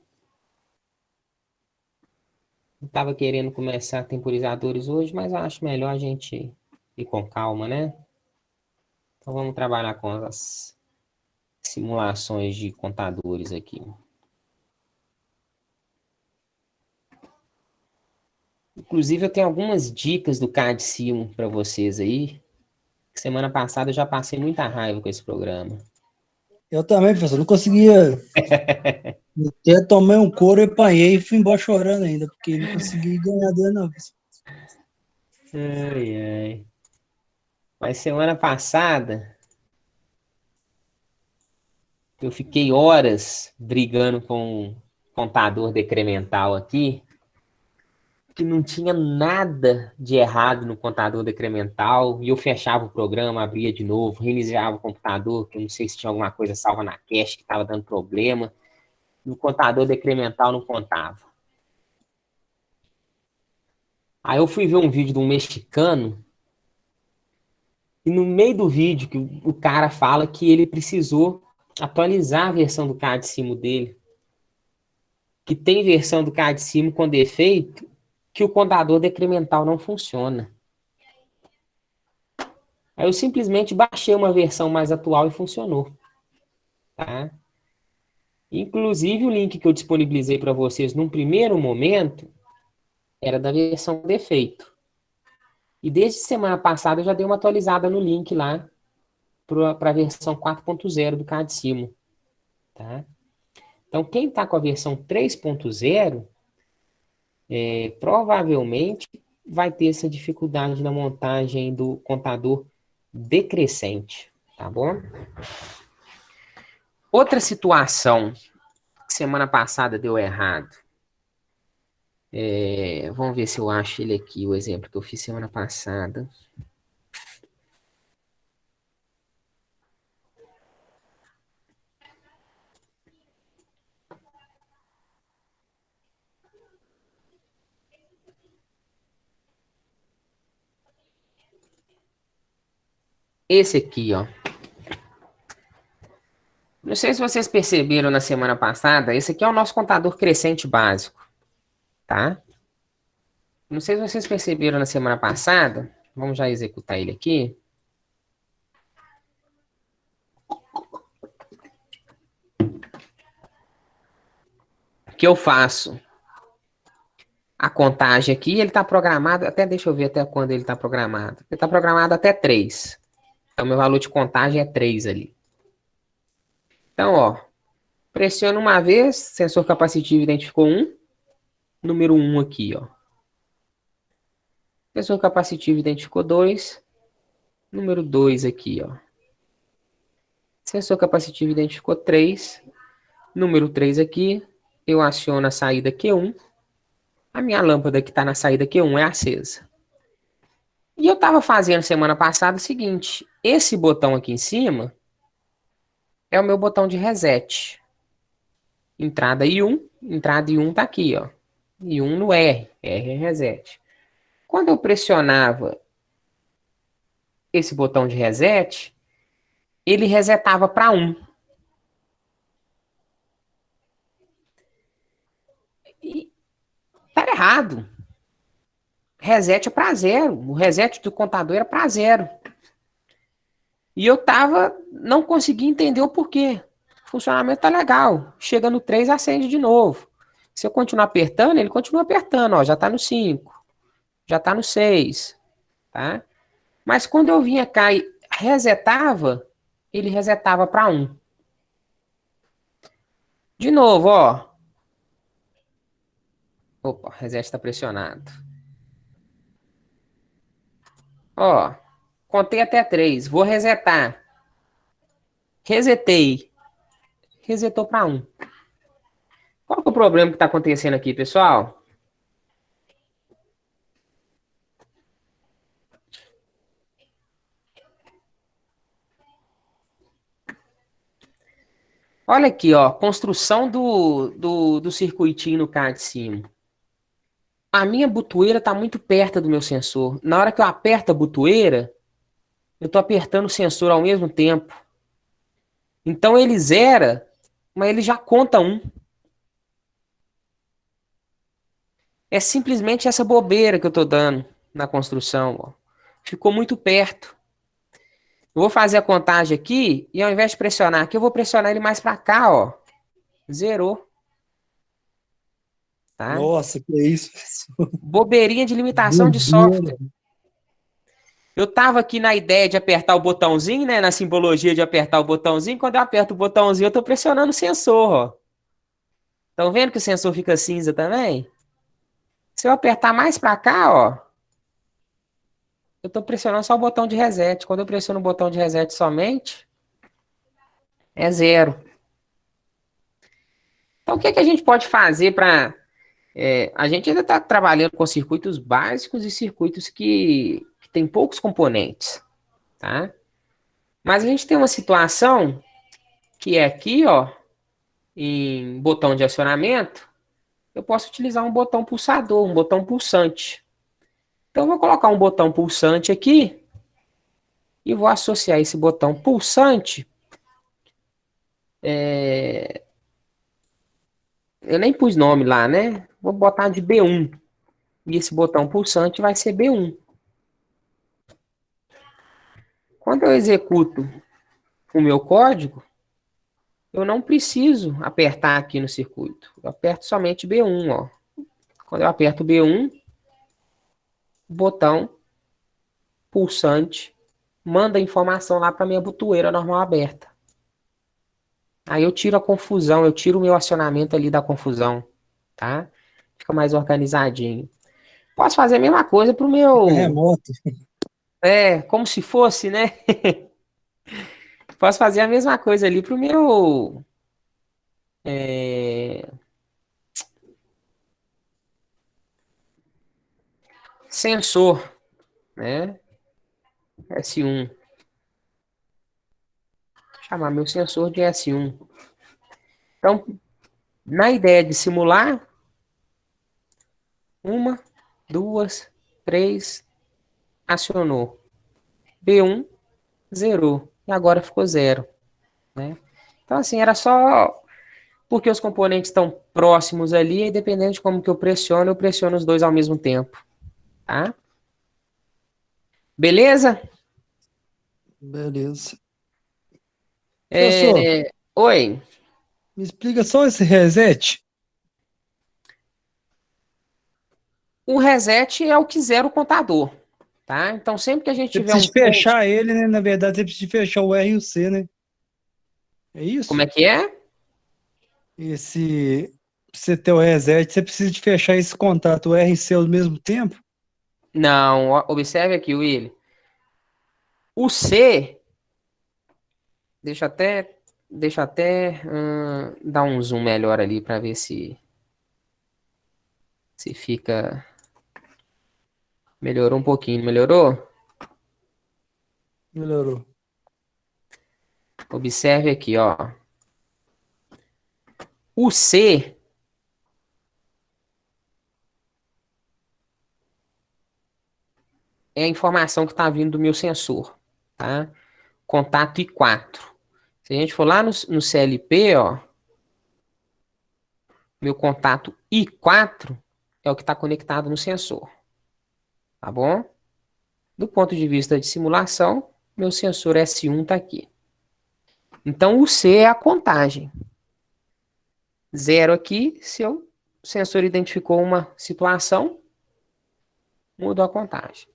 Eu estava querendo começar temporizadores hoje, mas eu acho melhor a gente ir com calma, né? Então vamos trabalhar com as simulações de contadores aqui. Inclusive, eu tenho algumas dicas do CAD-Sim para vocês aí. Semana passada eu já passei muita raiva com esse programa. Eu também, professor, não conseguia. Até tomei um couro, eu apanhei e fui embora chorando ainda, porque não consegui ganhar dele, não. Ai, ai. Mas semana passada eu fiquei horas brigando com um contador decremental aqui, que não tinha nada de errado no contador decremental, e eu fechava o programa, abria de novo, reiniciava o computador, que eu não sei se tinha alguma coisa salva na cache que estava dando problema, e o contador decremental não contava. Aí eu fui ver um vídeo de um mexicano, e no meio do vídeo que o cara fala que ele precisou atualizar a versão do CAD-Sim dele, que tem versão do CAD-Sim com defeito, que o contador decremental não funciona. Aí eu simplesmente baixei uma versão mais atual e funcionou. Tá? Inclusive, o link que eu disponibilizei para vocês num primeiro momento era da versão defeito. E desde semana passada eu já dei uma atualizada no link lá para a versão 4.0 do CAD-Sim. Tá? Então, quem está com a versão 3.0, provavelmente vai ter essa dificuldade na montagem do contador decrescente, tá bom? Outra situação que semana passada deu errado. Vamos ver se eu acho ele aqui, o exemplo que eu fiz semana passada. Esse aqui, ó. Não sei se vocês perceberam na semana passada, esse aqui é o nosso contador crescente básico, tá? Não sei se vocês perceberam na semana passada, vamos já executar ele aqui. Que eu faço a contagem aqui, ele está programado, até deixa eu ver até quando ele está programado. Ele está programado até 3. Então, meu valor de contagem é 3 ali. Então, ó, pressiono uma vez, sensor capacitivo identificou 1, número 1 aqui, ó. Sensor capacitivo identificou 2, número 2 aqui, ó. Sensor capacitivo identificou 3, número 3 aqui. Eu aciono a saída Q1. A minha lâmpada que está na saída Q1 é acesa. E eu estava fazendo semana passada o seguinte, esse botão aqui em cima é o meu botão de reset. Entrada I1 está aqui, ó. I1 no R é reset. Quando eu pressionava esse botão de reset, ele resetava para 1. E tá errado. Reset é para 0. O reset do contador era para 0. E eu não conseguia entender o porquê. O funcionamento tá legal. Chega no 3, acende de novo. Se eu continuar apertando, ele continua apertando. Ó, já tá no 5. Já tá no 6. Tá? Mas quando eu vinha cá e resetava, ele resetava para 1. De novo, ó. Opa, o reset está pressionado. Ó, contei até 3. Vou resetar. Resetei. Resetou para 1. Qual que é o problema que está acontecendo aqui, pessoal? Olha aqui, ó. Construção do circuitinho no cá de cima. A minha botoeira está muito perto do meu sensor. Na hora que eu aperto a botoeira, eu estou apertando o sensor ao mesmo tempo. Então ele zera, mas ele já conta 1. É simplesmente essa bobeira que eu estou dando na construção. Ó. Ficou muito perto. Eu vou fazer a contagem aqui e ao invés de pressionar aqui, eu vou pressionar ele mais para cá, ó. Zerou. Tá? Nossa, que é isso, pessoal? Bobeirinha de limitação de software. Eu tava aqui na ideia de apertar o botãozinho, né? Na simbologia de apertar o botãozinho. Quando eu aperto o botãozinho, eu tô pressionando o sensor, ó. Estão vendo que o sensor fica cinza também? Se eu apertar mais para cá, ó, eu tô pressionando só o botão de reset. Quando eu pressiono o botão de reset somente, é 0. Então, o que a gente pode fazer para... a gente ainda está trabalhando com circuitos básicos e circuitos que tem poucos componentes, tá? Mas a gente tem uma situação que é aqui, ó, em botão de acionamento, eu posso utilizar um botão pulsador, um botão pulsante. Então, eu vou colocar um botão pulsante aqui e vou associar esse botão pulsante. Eu nem pus nome lá, né? Vou botar de B1. E esse botão pulsante vai ser B1. Quando eu executo o meu código, eu não preciso apertar aqui no circuito. Eu aperto somente B1, ó. Quando eu aperto B1, o botão pulsante manda a informação lá para minha botoeira normal aberta. Aí eu tiro a confusão, eu tiro o meu acionamento ali da confusão, tá? Fica mais organizadinho. Posso fazer a mesma coisa pro meu... Remoto. como se fosse, né? Posso fazer a mesma coisa ali pro meu... sensor, né? S1. Vou chamar meu sensor de S1. Então, na ideia de simular, 1, 2, 3, acionou. B1, zerou. E agora ficou 0. Né? Então, assim, era só porque os componentes estão próximos ali, e dependendo de como que eu pressiono os dois ao mesmo tempo. Tá? Beleza? Beleza. Professor, Oi. me explica só esse reset. O reset é o que zera o contador. Tá? Então, sempre que a gente Você tiver precisa um de fechar ele, né? Na verdade, você precisa de fechar o R e o C, né? É isso? Como é que é? Pra você ter o reset, você precisa de fechar esse contato, o R e C ao mesmo tempo? Não, observe aqui, Willy. O C, deixa até dar um zoom melhor ali para ver se fica... Melhorou um pouquinho, melhorou? Melhorou. Observe aqui, ó. O C, é a informação que está vindo do meu sensor, tá? Contato I4. Se a gente for lá no CLP, ó, meu contato I4 é o que está conectado no sensor, tá bom? Do ponto de vista de simulação, meu sensor S1 está aqui. Então, o C é a contagem. 0 aqui, se o sensor identificou uma situação, mudou a contagem.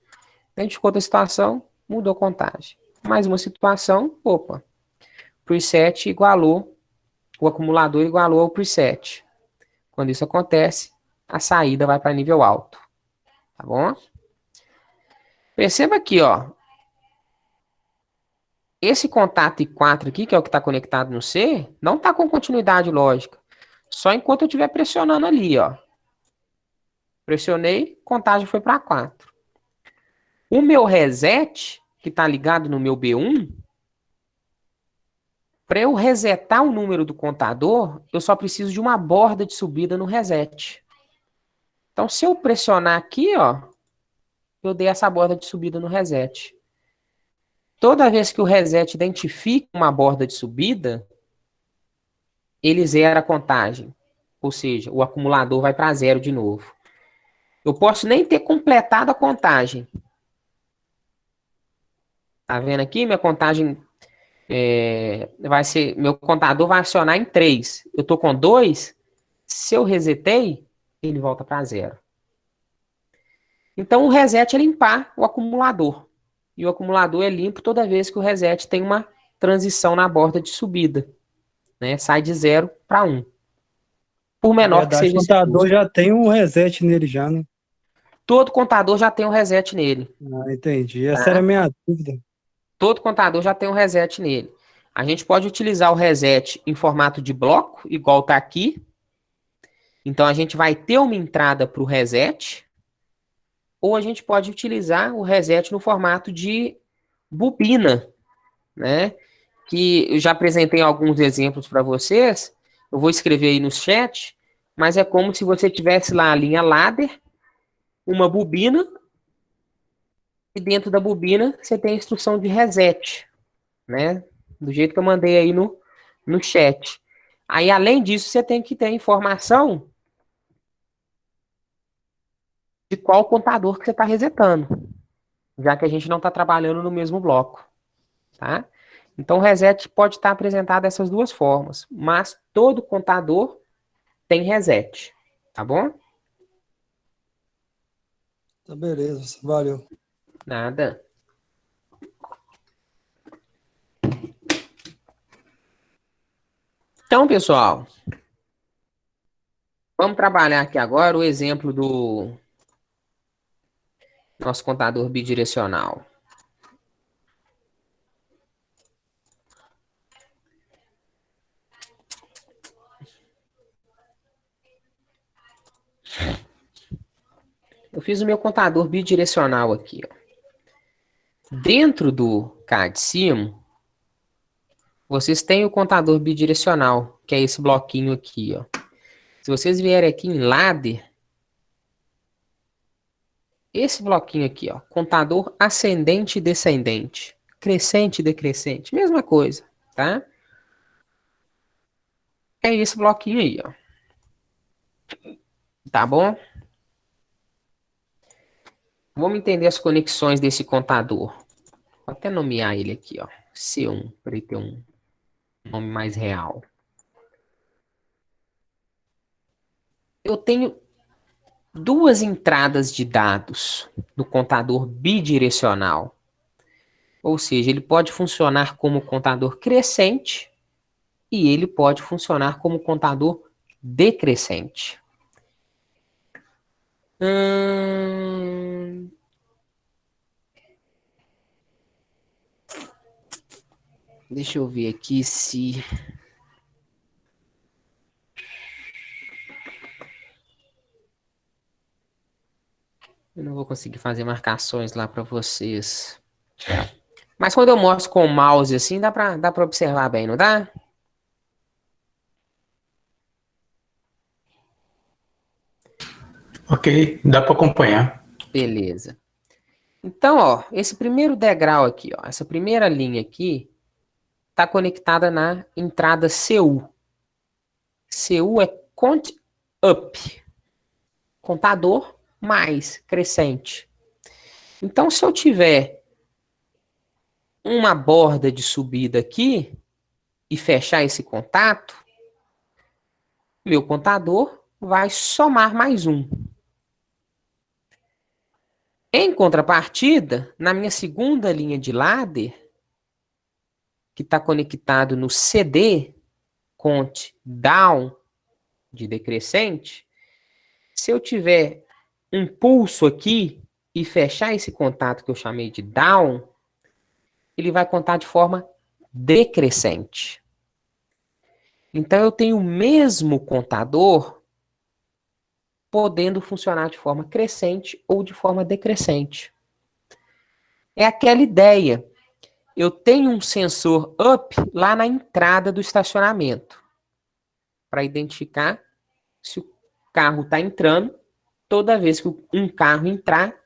Identificou outra situação, mudou a contagem. Mais uma situação, opa, preset igualou, o acumulador igualou ao preset. Quando isso acontece, a saída vai para nível alto. Tá bom? Perceba aqui, ó. Esse contato I4 aqui, que é o que está conectado no C, não está com continuidade lógica. Só enquanto eu estiver pressionando ali, ó. Pressionei, contagem foi para 4. O meu reset, que está ligado no meu B1, para eu resetar o número do contador, eu só preciso de uma borda de subida no reset. Então, se eu pressionar aqui, ó, eu dei essa borda de subida no reset. Toda vez que o reset identifica uma borda de subida, ele zera a contagem. Ou seja, o acumulador vai para 0 de novo. Eu posso nem ter completado a contagem. Tá vendo aqui? Minha contagem vai ser... Meu contador vai acionar em 3. Eu tô com 2. Se eu resetei, ele volta para 0. Então, o reset é limpar o acumulador. E o acumulador é limpo toda vez que o reset tem uma transição na borda de subida. Né? Sai de 0 para 1. Por Na menor que verdade, o seja esse contador custo. já tem um reset nele já, né? Todo contador já tem um reset nele. Ah, entendi. Essa era Tá? a minha dúvida. Todo contador já tem um reset nele. A gente pode utilizar o reset em formato de bloco, igual está aqui. Então, a gente vai ter uma entrada para o reset. Ou a gente pode utilizar o reset no formato de bobina, né? Que eu já apresentei alguns exemplos para vocês. Eu vou escrever aí no chat. Mas é como se você tivesse lá a linha ladder, uma bobina, e dentro da bobina você tem a instrução de reset, né? Do jeito que eu mandei aí no chat. Aí, além disso, você tem que ter a informação de qual contador que você está resetando, já que a gente não está trabalhando no mesmo bloco, tá? Então, o reset pode estar apresentado dessas duas formas, mas todo contador tem reset, tá bom? Tá, beleza. Valeu. Nada. Então, pessoal, vamos trabalhar aqui agora o exemplo do nosso contador bidirecional. Eu fiz o meu contador bidirecional aqui, ó. Dentro do CAD-CIM, vocês têm o contador bidirecional, que é esse bloquinho aqui, ó. Se vocês vierem aqui em ladder, esse bloquinho aqui, ó, contador ascendente e descendente, crescente e decrescente, mesma coisa, tá? É esse bloquinho aí, ó. Tá bom? Vamos entender as conexões desse contador. Vou até nomear ele aqui, ó. C1, para ele ter um nome mais real. Eu tenho duas entradas de dados do contador bidirecional. Ou seja, ele pode funcionar como contador crescente e ele pode funcionar como contador decrescente. Deixa eu ver aqui se... Eu não vou conseguir fazer marcações lá para vocês. Mas quando eu mostro com o mouse assim, dá para observar bem, não dá? Ok, dá para acompanhar. Beleza. Então, ó, esse primeiro degrau aqui, ó, essa primeira linha aqui, está conectada na entrada CU. CU é count up, contador mais crescente. Então, se eu tiver uma borda de subida aqui e fechar esse contato, meu contador vai somar mais um. Em contrapartida, na minha segunda linha de ladder, que está conectado no CD, count down, de decrescente, se eu tiver um pulso aqui e fechar esse contato que eu chamei de down, ele vai contar de forma decrescente. Então, eu tenho o mesmo contador podendo funcionar de forma crescente ou de forma decrescente. É aquela ideia. Eu tenho um sensor up lá na entrada do estacionamento para identificar se o carro está entrando. Toda vez que um carro entrar,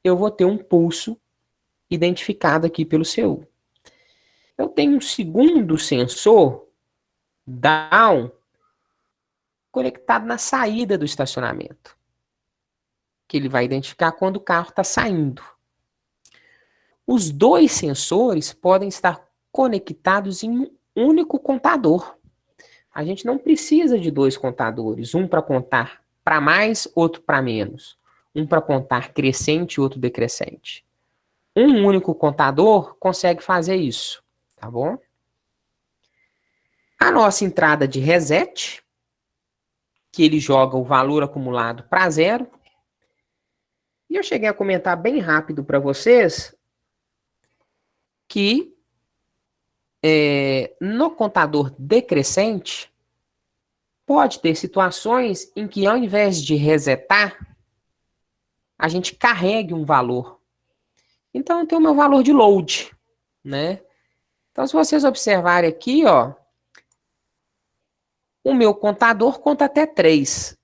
eu vou ter um pulso identificado aqui pelo CU. Eu tenho um segundo sensor down conectado na saída do estacionamento, que ele vai identificar quando o carro está saindo. Os dois sensores podem estar conectados em um único contador. A gente não precisa de dois contadores, um para contar para mais, outro para menos. Um para contar crescente e outro decrescente. Um único contador consegue fazer isso, tá bom? A nossa entrada de reset, que ele joga o valor acumulado para zero. E eu cheguei a comentar bem rápido para vocês que no contador decrescente pode ter situações em que ao invés de resetar, a gente carregue um valor. Então eu tenho o meu valor de load, né? Então se vocês observarem aqui, ó, o meu contador conta até 3,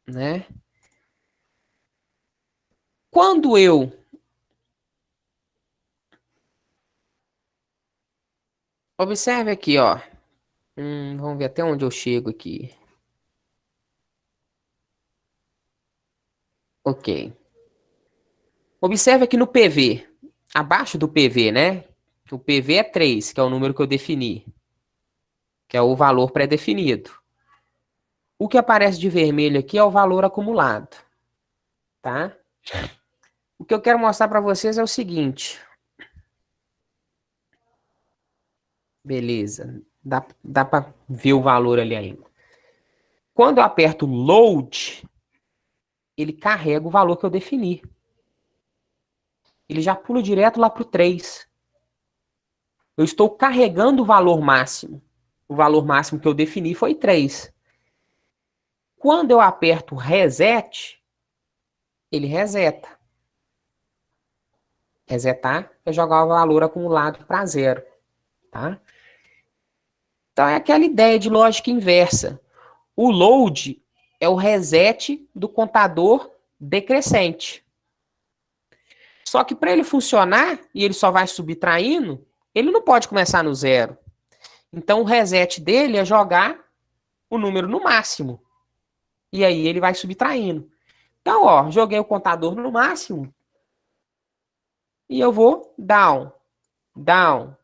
né? Quando eu observe aqui, ó. Vamos ver até onde eu chego aqui. Ok. Observe aqui no PV. Abaixo do PV, né? O PV é 3, que é o número que eu defini. Que é o valor pré-definido. O que aparece de vermelho aqui é o valor acumulado. Tá? O que eu quero mostrar para vocês é o seguinte. Beleza. Dá para ver o valor ali ainda. Quando eu aperto load, ele carrega o valor que eu defini. Ele já pula direto lá para o 3. Eu estou carregando o valor máximo. O valor máximo que eu defini foi 3. Quando eu aperto reset, ele reseta. Resetar é jogar o valor acumulado para 0. Tá? Então é aquela ideia de lógica inversa. O load é o reset do contador decrescente. Só que para ele funcionar, e ele só vai subtraindo, ele não pode começar no 0. Então o reset dele é jogar o número no máximo. E aí ele vai subtraindo. Então, ó, joguei o contador no máximo. E eu vou down, down,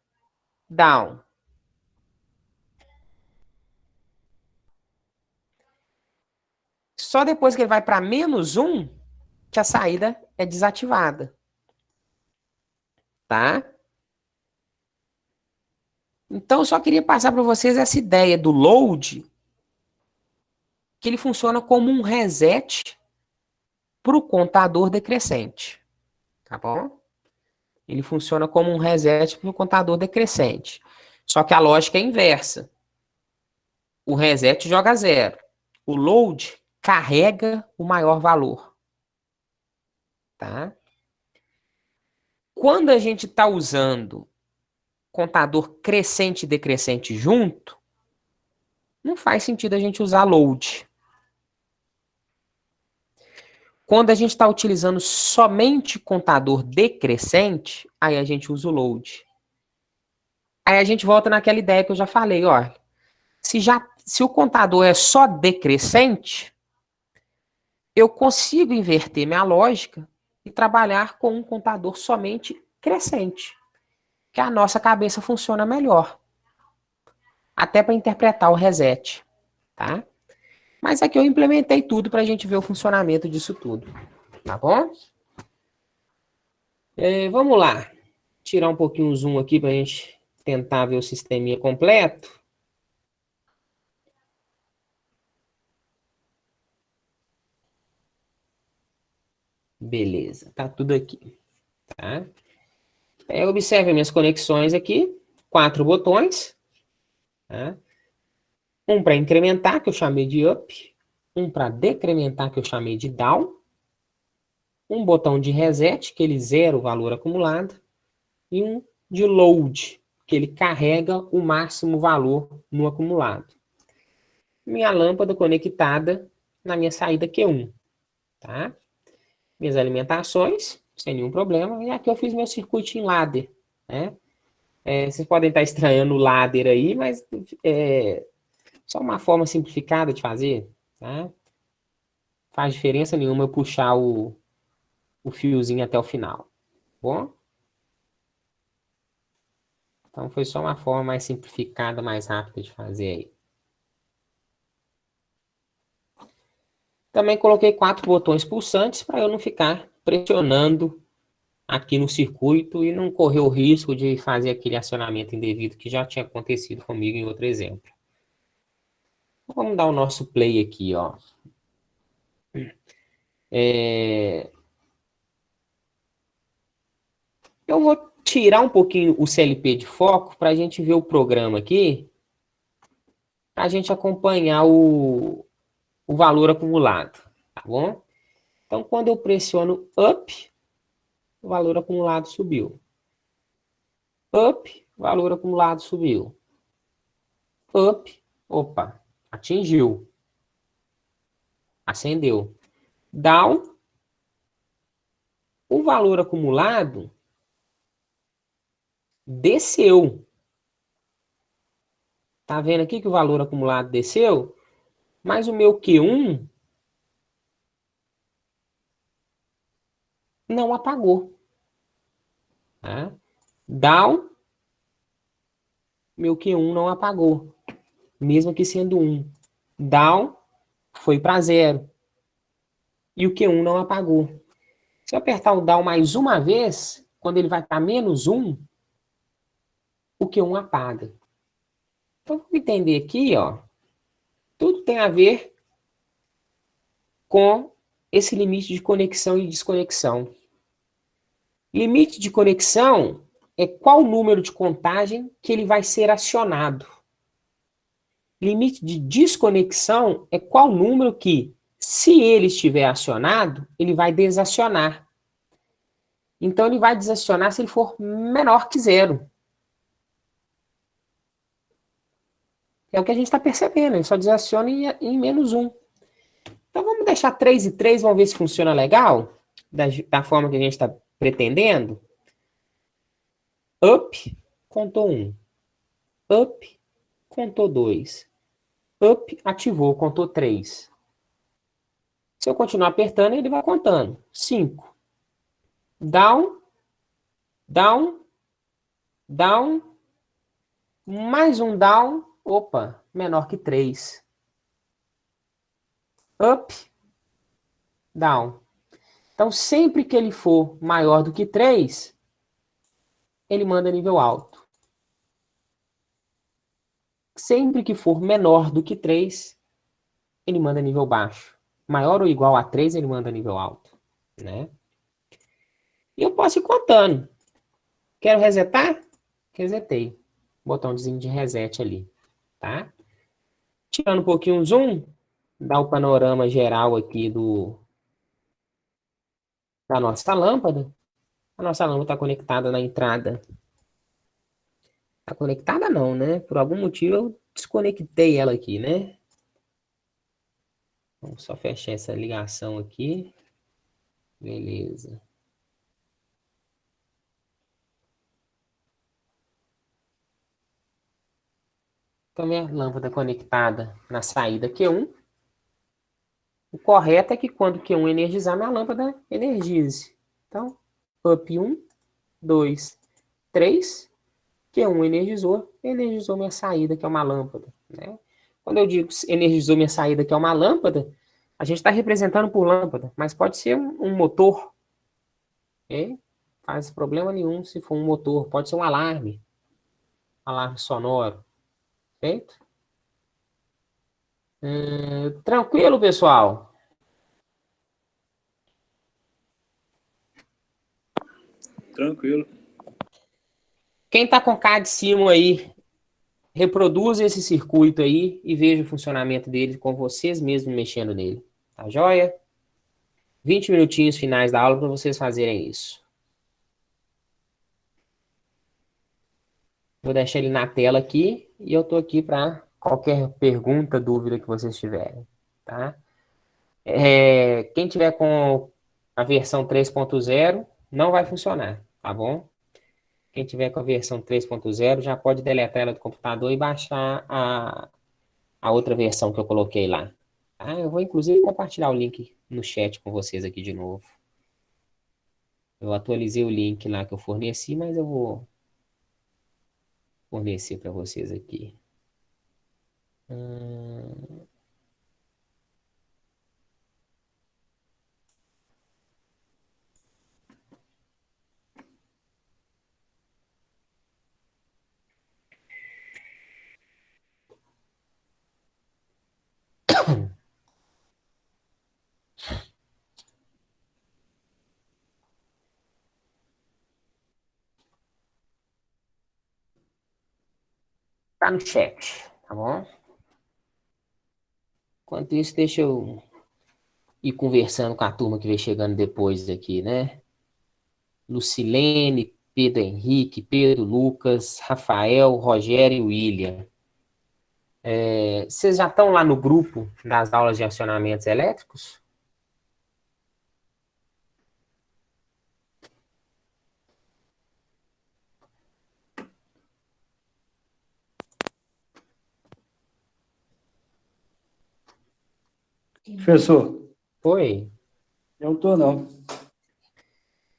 down. Só depois que ele vai para -1, que a saída é desativada. Tá? Então, eu só queria passar para vocês essa ideia do load, que ele funciona como um reset para o contador decrescente. Tá bom? Ele funciona como um reset para o contador decrescente. Só que a lógica é inversa. O reset joga 0. O load carrega o maior valor. Tá? Quando a gente está usando contador crescente e decrescente junto, não faz sentido a gente usar load. Quando a gente está utilizando somente contador decrescente, aí a gente usa o load. Aí a gente volta naquela ideia que eu já falei, ó. Se o contador é só decrescente, eu consigo inverter minha lógica e trabalhar com um contador somente crescente, que a nossa cabeça funciona melhor. Até para interpretar o reset, tá? Mas aqui eu implementei tudo para a gente ver o funcionamento disso tudo, tá bom? Vamos lá. Tirar um pouquinho o zoom aqui para a gente tentar ver o sisteminha completo. Beleza, tá tudo aqui, tá? Observe minhas conexões aqui, 4 botões, tá? Um para incrementar, que eu chamei de up, um para decrementar, que eu chamei de down, um botão de reset, que ele zera o valor acumulado, e um de load, que ele carrega o máximo valor no acumulado. Minha lâmpada conectada na minha saída Q1, tá? Minhas alimentações, sem nenhum problema. E aqui eu fiz meu circuito em ladder, né? Vocês podem estar estranhando o ladder aí, mas é só uma forma simplificada de fazer, tá? Faz diferença nenhuma eu puxar o fiozinho até o final, tá bom? Então foi só uma forma mais simplificada, mais rápida de fazer aí. Também coloquei 4 botões pulsantes para eu não ficar pressionando aqui no circuito e não correr o risco de fazer aquele acionamento indevido que já tinha acontecido comigo em outro exemplo. Vamos dar o nosso play aqui, ó. Eu vou tirar um pouquinho o CLP de foco para a gente ver o programa aqui, para a gente acompanhar o valor acumulado, tá bom? Então, quando eu pressiono up, o valor acumulado subiu. Up, valor acumulado subiu. Up, opa, atingiu. Acendeu. Down, o valor acumulado desceu. Tá vendo aqui que o valor acumulado desceu? Mas o meu Q1 não apagou. Tá? Down, meu Q1 não apagou. Mesmo que sendo 1. Down, foi para 0. E o Q1 não apagou. Se eu apertar o down mais uma vez, quando ele vai para menos 1, o Q1 apaga. Então, vamos entender aqui, ó. Tudo tem a ver com esse limite de conexão e desconexão. Limite de conexão é qual número de contagem que ele vai ser acionado. Limite de desconexão é qual número que, se ele estiver acionado, ele vai desacionar. Então, ele vai desacionar se ele for menor que 0. É o que a gente está percebendo, ele só desaciona em menos 1. Então, vamos deixar 3 e 3, vamos ver se funciona legal, da forma que a gente está pretendendo. Up, contou 1. Up, contou 2. Up, ativou, contou 3. Se eu continuar apertando, ele vai contando. 5. Down, down, down, mais um down, opa, menor que 3. Up, down. Então, sempre que ele for maior do que 3, ele manda nível alto. Sempre que for menor do que 3, ele manda nível baixo. Maior ou igual a 3, ele manda nível alto, né? E eu posso ir contando. Quero resetar? Resetei. Botãozinho de reset ali, tá? Tirando um pouquinho o zoom, dá o panorama geral aqui da nossa lâmpada. A nossa lâmpada está conectada na entrada. Está conectada não, né? Por algum motivo eu desconectei ela aqui, né? Vamos só fechar essa ligação aqui. Beleza. Então, minha lâmpada conectada na saída Q1. O correto é que quando Q1 energizar, minha lâmpada energize. Então, up 1, 2, 3. Q1 energizou minha saída, que é uma lâmpada. Né? Quando eu digo energizou minha saída, que é uma lâmpada, a gente está representando por lâmpada, mas pode ser um motor. Okay? Faz problema nenhum se for um motor. Pode ser um alarme sonoro. Feito? Tranquilo, pessoal? Tranquilo. Quem está com CAD Simon aí, reproduza esse circuito aí e veja o funcionamento dele com vocês mesmos mexendo nele. Tá joia? 20 minutinhos finais da aula para vocês fazerem isso. Vou deixar ele na tela aqui e eu tô aqui para qualquer pergunta, dúvida que vocês tiverem, tá? Quem tiver com a versão 3.0 não vai funcionar, tá bom? Quem tiver com a versão 3.0 já pode deletar ela do computador e baixar a outra versão que eu coloquei lá. Tá? Eu vou, inclusive, compartilhar o link no chat com vocês aqui de novo. Eu atualizei o link lá que eu forneci, mas eu vou fornecer para vocês aqui. Tá no chat, tá bom? Enquanto isso, deixa eu ir conversando com a turma que vem chegando depois aqui, né? Lucilene, Pedro Henrique, Pedro Lucas, Rafael, Rogério e William. Vocês já estão lá no grupo das aulas de acionamentos elétricos? Professor, Foi. eu tô não.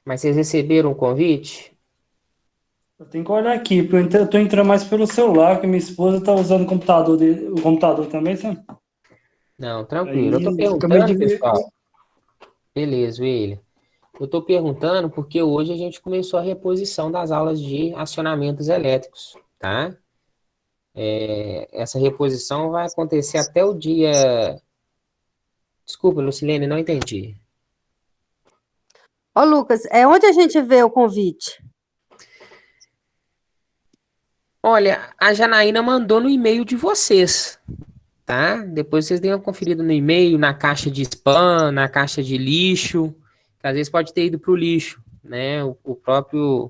Mas vocês receberam o convite? Eu tenho que olhar aqui, porque eu tô entrando mais pelo celular, que minha esposa tá usando o computador dele, o computador também, sabe? Não, tranquilo. Eu tô Aí fica meio perguntando, de... pessoal. Beleza, William. Eu tô perguntando porque hoje a gente começou a reposição das aulas de acionamentos elétricos, tá? Essa reposição vai acontecer até o dia... Desculpa, Lucilene, não entendi. Ô, Lucas, onde a gente vê o convite? Olha, a Janaína mandou no e-mail de vocês, tá? Depois vocês deem uma conferida no e-mail, na caixa de spam, na caixa de lixo, que às vezes pode ter ido para o lixo, né? O próprio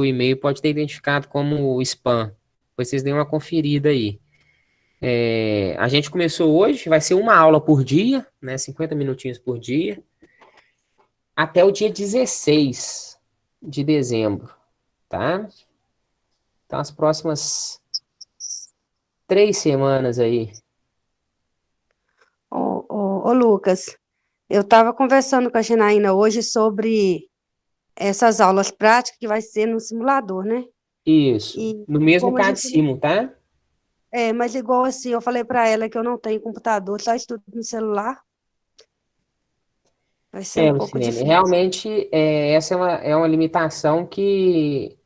e-mail pode ter identificado como spam. Depois vocês deem uma conferida aí. A gente começou hoje, vai ser uma aula por dia, né? 50 minutinhos por dia, até o dia 16 de dezembro, tá? Então, as próximas 3 semanas aí. Ô, Lucas, eu estava conversando com a Janaína hoje sobre essas aulas práticas que vai ser no simulador, né? Isso. E No mesmo como a CAD gente... Simon, tá? mas igual assim, eu falei para ela que eu não tenho computador, só estudo no celular. Vai ser um pouco Lucilene, difícil. realmente essa é uma limitação que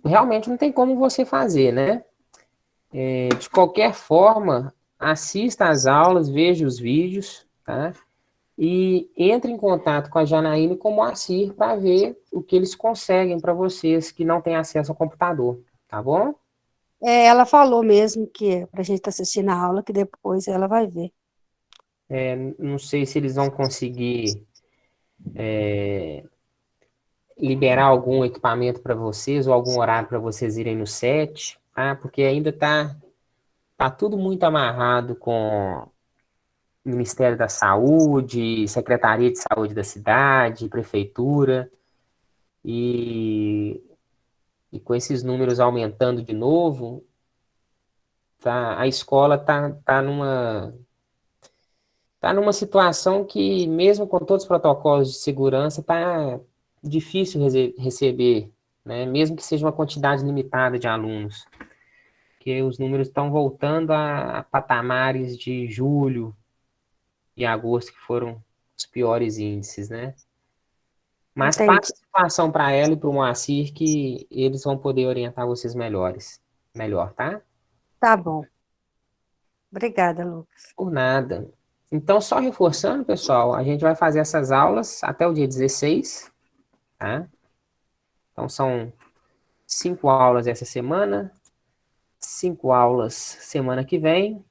realmente não tem como você fazer, né? De qualquer forma, assista às aulas, veja os vídeos, tá? E entre em contato com a Janaína e com o Moacir para ver o que eles conseguem para vocês que não têm acesso ao computador, tá bom? Ela falou mesmo que para a gente estar assistindo a aula, que depois ela vai ver. Não sei se eles vão conseguir liberar algum equipamento para vocês ou algum horário para vocês irem no set, tá? Porque ainda tá tudo muito amarrado com Ministério da Saúde, Secretaria de Saúde da cidade, Prefeitura, e com esses números aumentando de novo, a escola tá numa situação que, mesmo com todos os protocolos de segurança, tá difícil receber, né? Mesmo que seja uma quantidade limitada de alunos, porque os números estão voltando a patamares de julho e agosto, que foram os piores índices, né? Mas Entendi. passa a situação para ela e para o Moacir, que eles vão poder orientar vocês melhor, tá? Tá bom. Obrigada, Lucas. Por nada. Então, só reforçando, pessoal, a gente vai fazer essas aulas até o dia 16, tá? Então, são 5 aulas essa semana, 5 aulas semana que vem,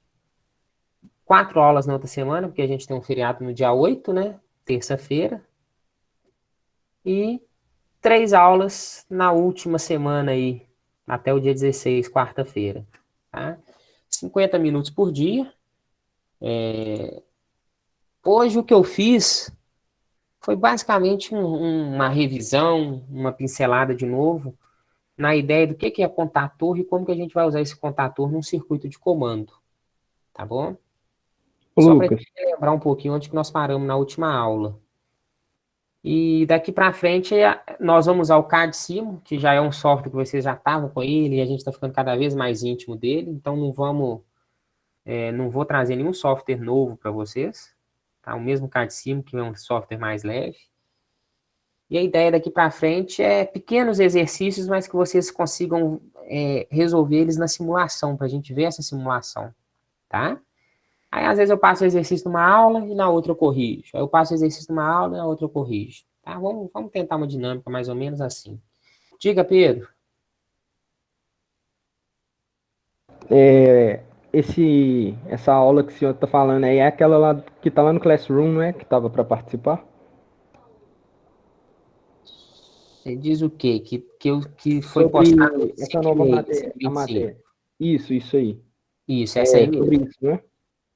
4 aulas na outra semana, porque a gente tem um feriado no dia 8, né? Terça-feira. E 3 aulas na última semana aí, até o dia 16, quarta-feira, tá? 50 minutos por dia. Hoje o que eu fiz foi basicamente uma revisão, uma pincelada de novo, na ideia do que é contator e como que a gente vai usar esse contator num circuito de comando, tá bom? Ô, Só para Lucas, lembrar um pouquinho onde que nós paramos na última aula. E daqui para frente nós vamos usar o CAD-Simo, que já é um software que vocês já estavam com ele e a gente está ficando cada vez mais íntimo dele, então não vou trazer nenhum software novo para vocês, tá? O mesmo CAD-Simo, que é um software mais leve. E a ideia daqui para frente é pequenos exercícios, mas que vocês consigam resolver eles na simulação, para a gente ver essa simulação, tá? Aí, às vezes, eu passo o exercício numa aula e na outra eu corrijo. Aí eu passo o exercício numa aula e na outra eu corrijo. Tá? Vamos tentar uma dinâmica mais ou menos assim. Diga, Pedro. essa aula que o senhor está falando aí é aquela lá que está lá no Classroom, não é? Que estava para participar? Você diz o quê? Que foi Sobre postado no essa nova CPA, matéria, a 25. matéria. Isso aí. Isso, essa aí É sobre mesmo. isso, né?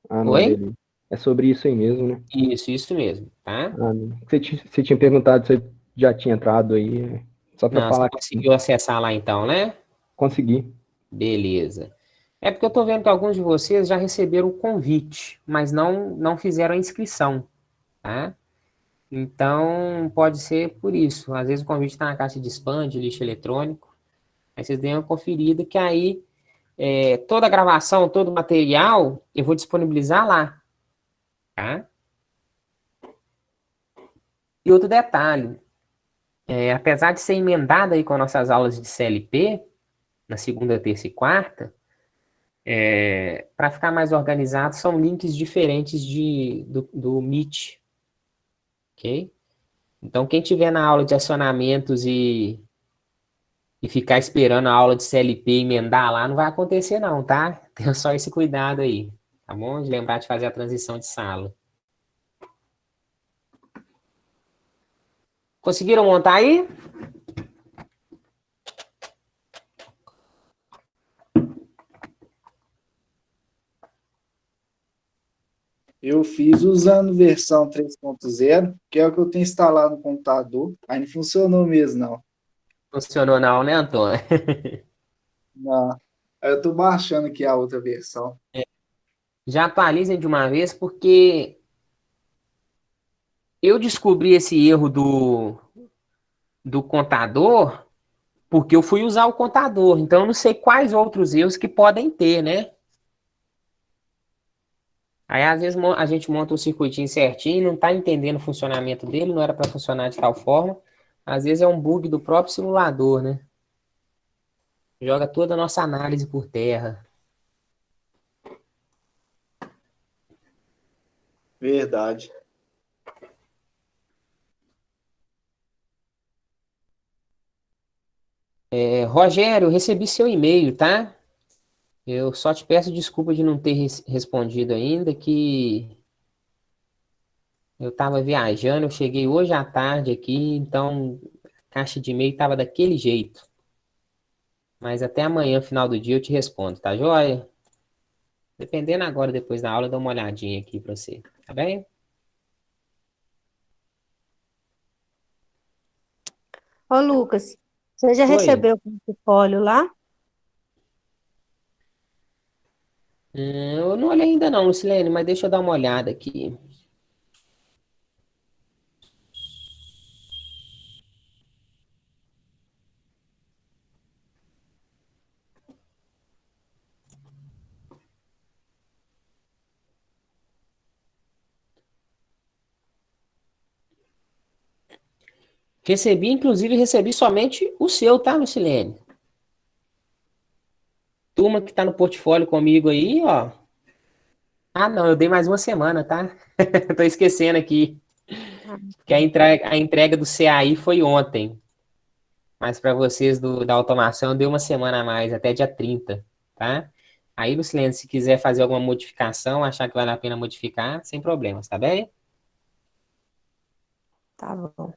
Ah, não, Oi? beleza. É sobre isso aí mesmo, né? Isso mesmo, tá? Ah, não. Você tinha perguntado se eu já tinha entrado aí, só para Não, você falar que conseguiu acessar lá então, né? consegui. Beleza. É porque eu tô vendo que alguns de vocês já receberam o convite, mas não fizeram a inscrição, tá? Então, pode ser por isso. Às vezes o convite está na caixa de spam, de lixo eletrônico. Aí vocês deem uma conferida que aí toda a gravação, todo o material, eu vou disponibilizar lá, tá? E outro detalhe, apesar de ser emendada aí com as nossas aulas de CLP, na segunda, terça e quarta, para ficar mais organizado, são links diferentes do Meet, ok? Então, quem tiver na aula de acionamentos e ficar esperando a aula de CLP emendar lá, não vai acontecer não, tá? Tenha só esse cuidado aí, tá bom? De lembrar de fazer a transição de sala. Conseguiram montar aí? Eu fiz usando versão 3.0, que é o que eu tenho instalado no computador. Aí não funcionou mesmo, não. Funcionou não, né, Antônio? Não. Aí eu tô baixando aqui a outra versão. Já atualizem de uma vez, porque eu descobri esse erro do contador, porque eu fui usar o contador. Então, eu não sei quais outros erros que podem ter, né? Aí, às vezes, a gente monta um circuitinho certinho, não está entendendo o funcionamento dele, não era para funcionar de tal forma. Às vezes é um bug do próprio simulador, né? Joga toda a nossa análise por terra. Verdade. Rogério, eu recebi seu e-mail, tá? Eu só te peço desculpa de não ter respondido ainda, que eu estava viajando, eu cheguei hoje à tarde aqui, então a caixa de e-mail estava daquele jeito. Mas até amanhã, final do dia, eu te respondo, tá joia? Dependendo agora, depois da aula, eu dou uma olhadinha aqui para você, tá bem? Ô, Lucas, você já Oi. recebeu o portfólio lá? Eu não olhei ainda não, Lucilene, mas deixa eu dar uma olhada aqui. Recebi, inclusive, recebi somente o seu, tá, Lucilene? Turma que tá no portfólio comigo aí, ó. Ah, não, eu dei mais uma semana, tá? Tô esquecendo aqui. Ah, Que a entrega do CAI foi ontem. Mas para vocês da automação, deu uma semana a mais, até dia 30, tá? Aí, Lucilene, se quiser fazer alguma modificação, achar que vale a pena modificar, sem problemas, tá bem? tá bom.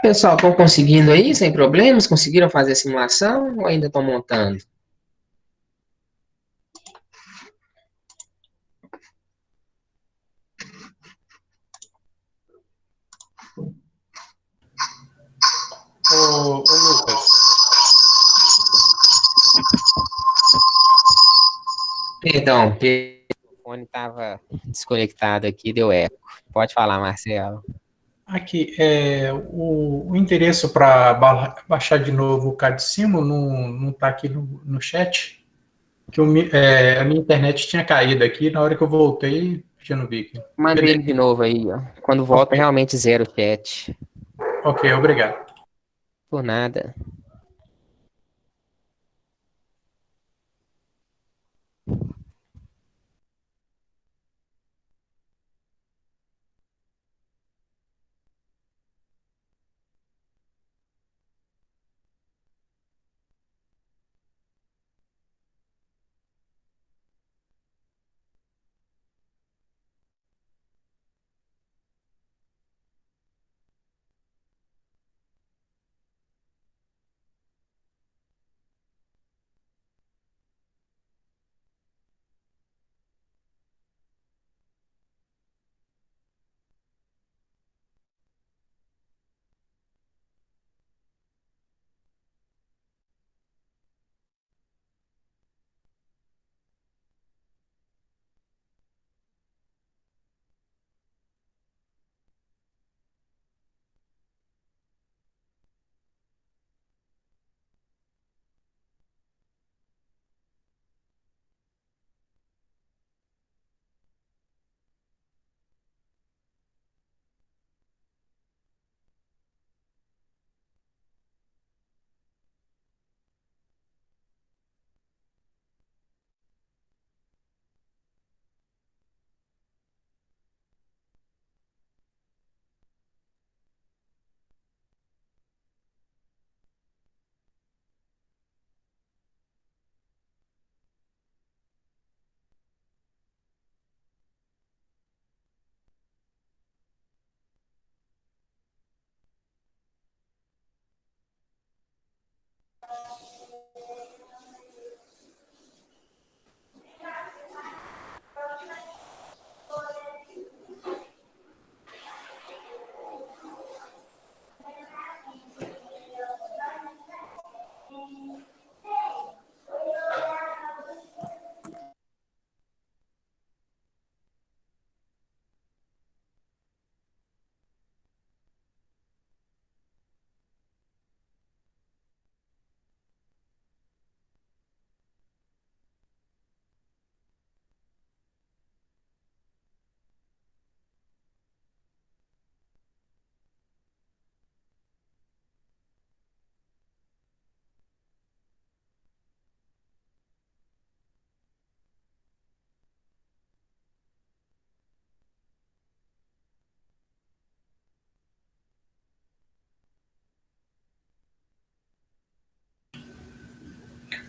Pessoal, estão conseguindo aí, sem problemas? Conseguiram fazer a simulação ou ainda estão montando? Ô, Lucas, Perdão, o telefone estava desconectado aqui, deu eco. Pode falar, Marcelo. aqui, o endereço para baixar de novo o Cadicimo não está aqui no chat, que a minha internet tinha caído aqui, na hora que eu voltei, já não vi aqui. Mandei ele de novo aí, ó. Quando volta, Ok, realmente zero o chat. ok, obrigado. Por nada.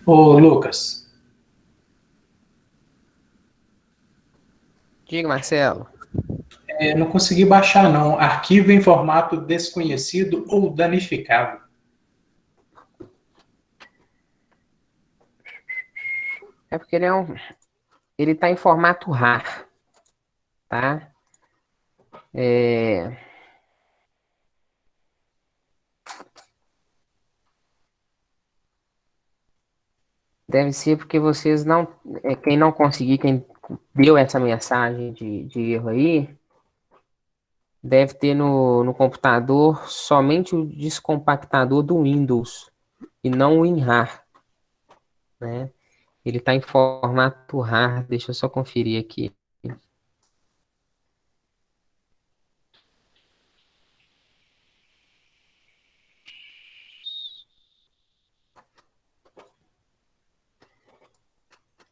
Ô, Lucas, Diga, Marcelo. não consegui baixar, não. Arquivo em formato desconhecido ou danificado. É porque ele tá em formato RAR, tá? Deve ser porque vocês não, quem não conseguir, quem deu essa mensagem de erro aí, deve ter no computador somente o descompactador do Windows e não o WinRAR, né? Ele tá em formato RAR, deixa eu só conferir aqui.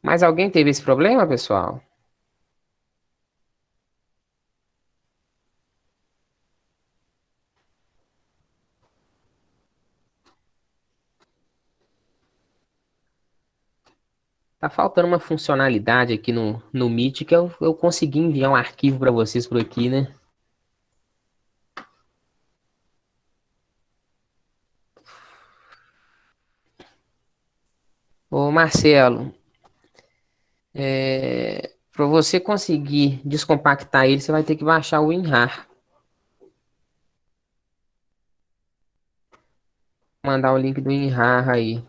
Mas alguém teve esse problema, pessoal? Tá faltando uma funcionalidade aqui no Meet que eu consegui enviar um arquivo para vocês por aqui, né? Ô Marcelo, para você conseguir descompactar ele, você vai ter que baixar o WinRAR. Mandar o link do WinRAR aí.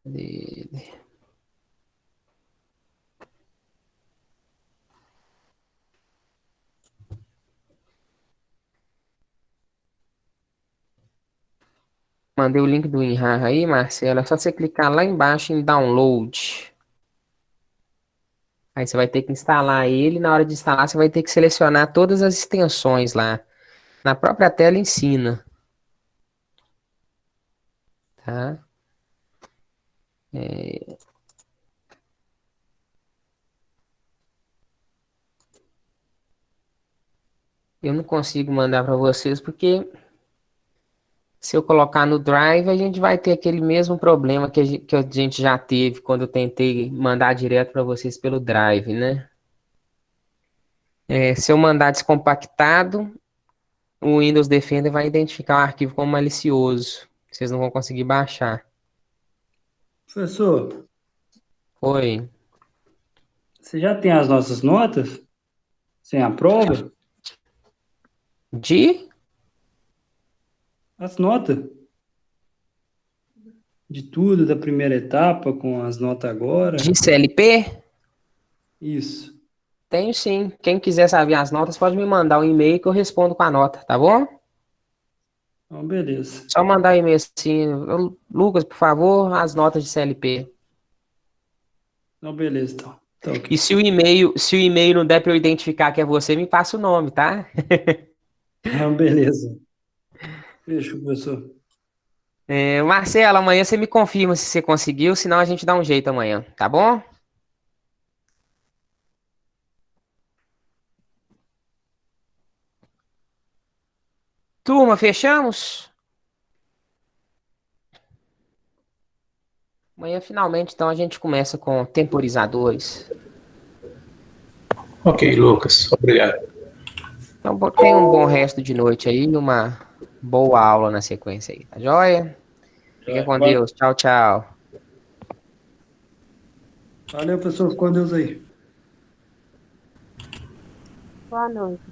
Cadê? Mandei o link do WinRAR aí, Marcelo. É só você clicar lá embaixo em download. Aí você vai ter que instalar ele. Na hora de instalar, você vai ter que selecionar todas as extensões lá. Na própria tela ensina. Tá? Eu não consigo mandar para vocês porque se eu colocar no Drive, a gente vai ter aquele mesmo problema que a gente já teve quando eu tentei mandar direto para vocês pelo Drive, né? Se eu mandar descompactado, o Windows Defender vai identificar o arquivo como malicioso. Vocês não vão conseguir baixar. Professor, Oi. você já tem as nossas notas? Sem a prova? De? As notas. De tudo, da primeira etapa, com as notas agora. De CLP? Isso. Tenho sim. Quem quiser saber as notas, pode me mandar um e-mail que eu respondo com a nota, tá bom? Então, beleza. Só mandar um e-mail assim, Lucas, por favor, as notas de CLP. Então, beleza, então. Tá ok. E se o e-mail não der para eu identificar que é você, me passa o nome, tá? Então, beleza. Fechou, professor. Marcelo, amanhã você me confirma se você conseguiu, senão a gente dá um jeito amanhã, tá bom? Turma, fechamos? Amanhã, finalmente, então, a gente começa com temporizadores. Ok, Lucas, obrigado. Então, tenha um bom resto de noite aí e uma boa aula na sequência aí, tá joia? Fica com Deus. Tchau, tchau. Valeu, professor. Fica com Deus aí. Boa noite.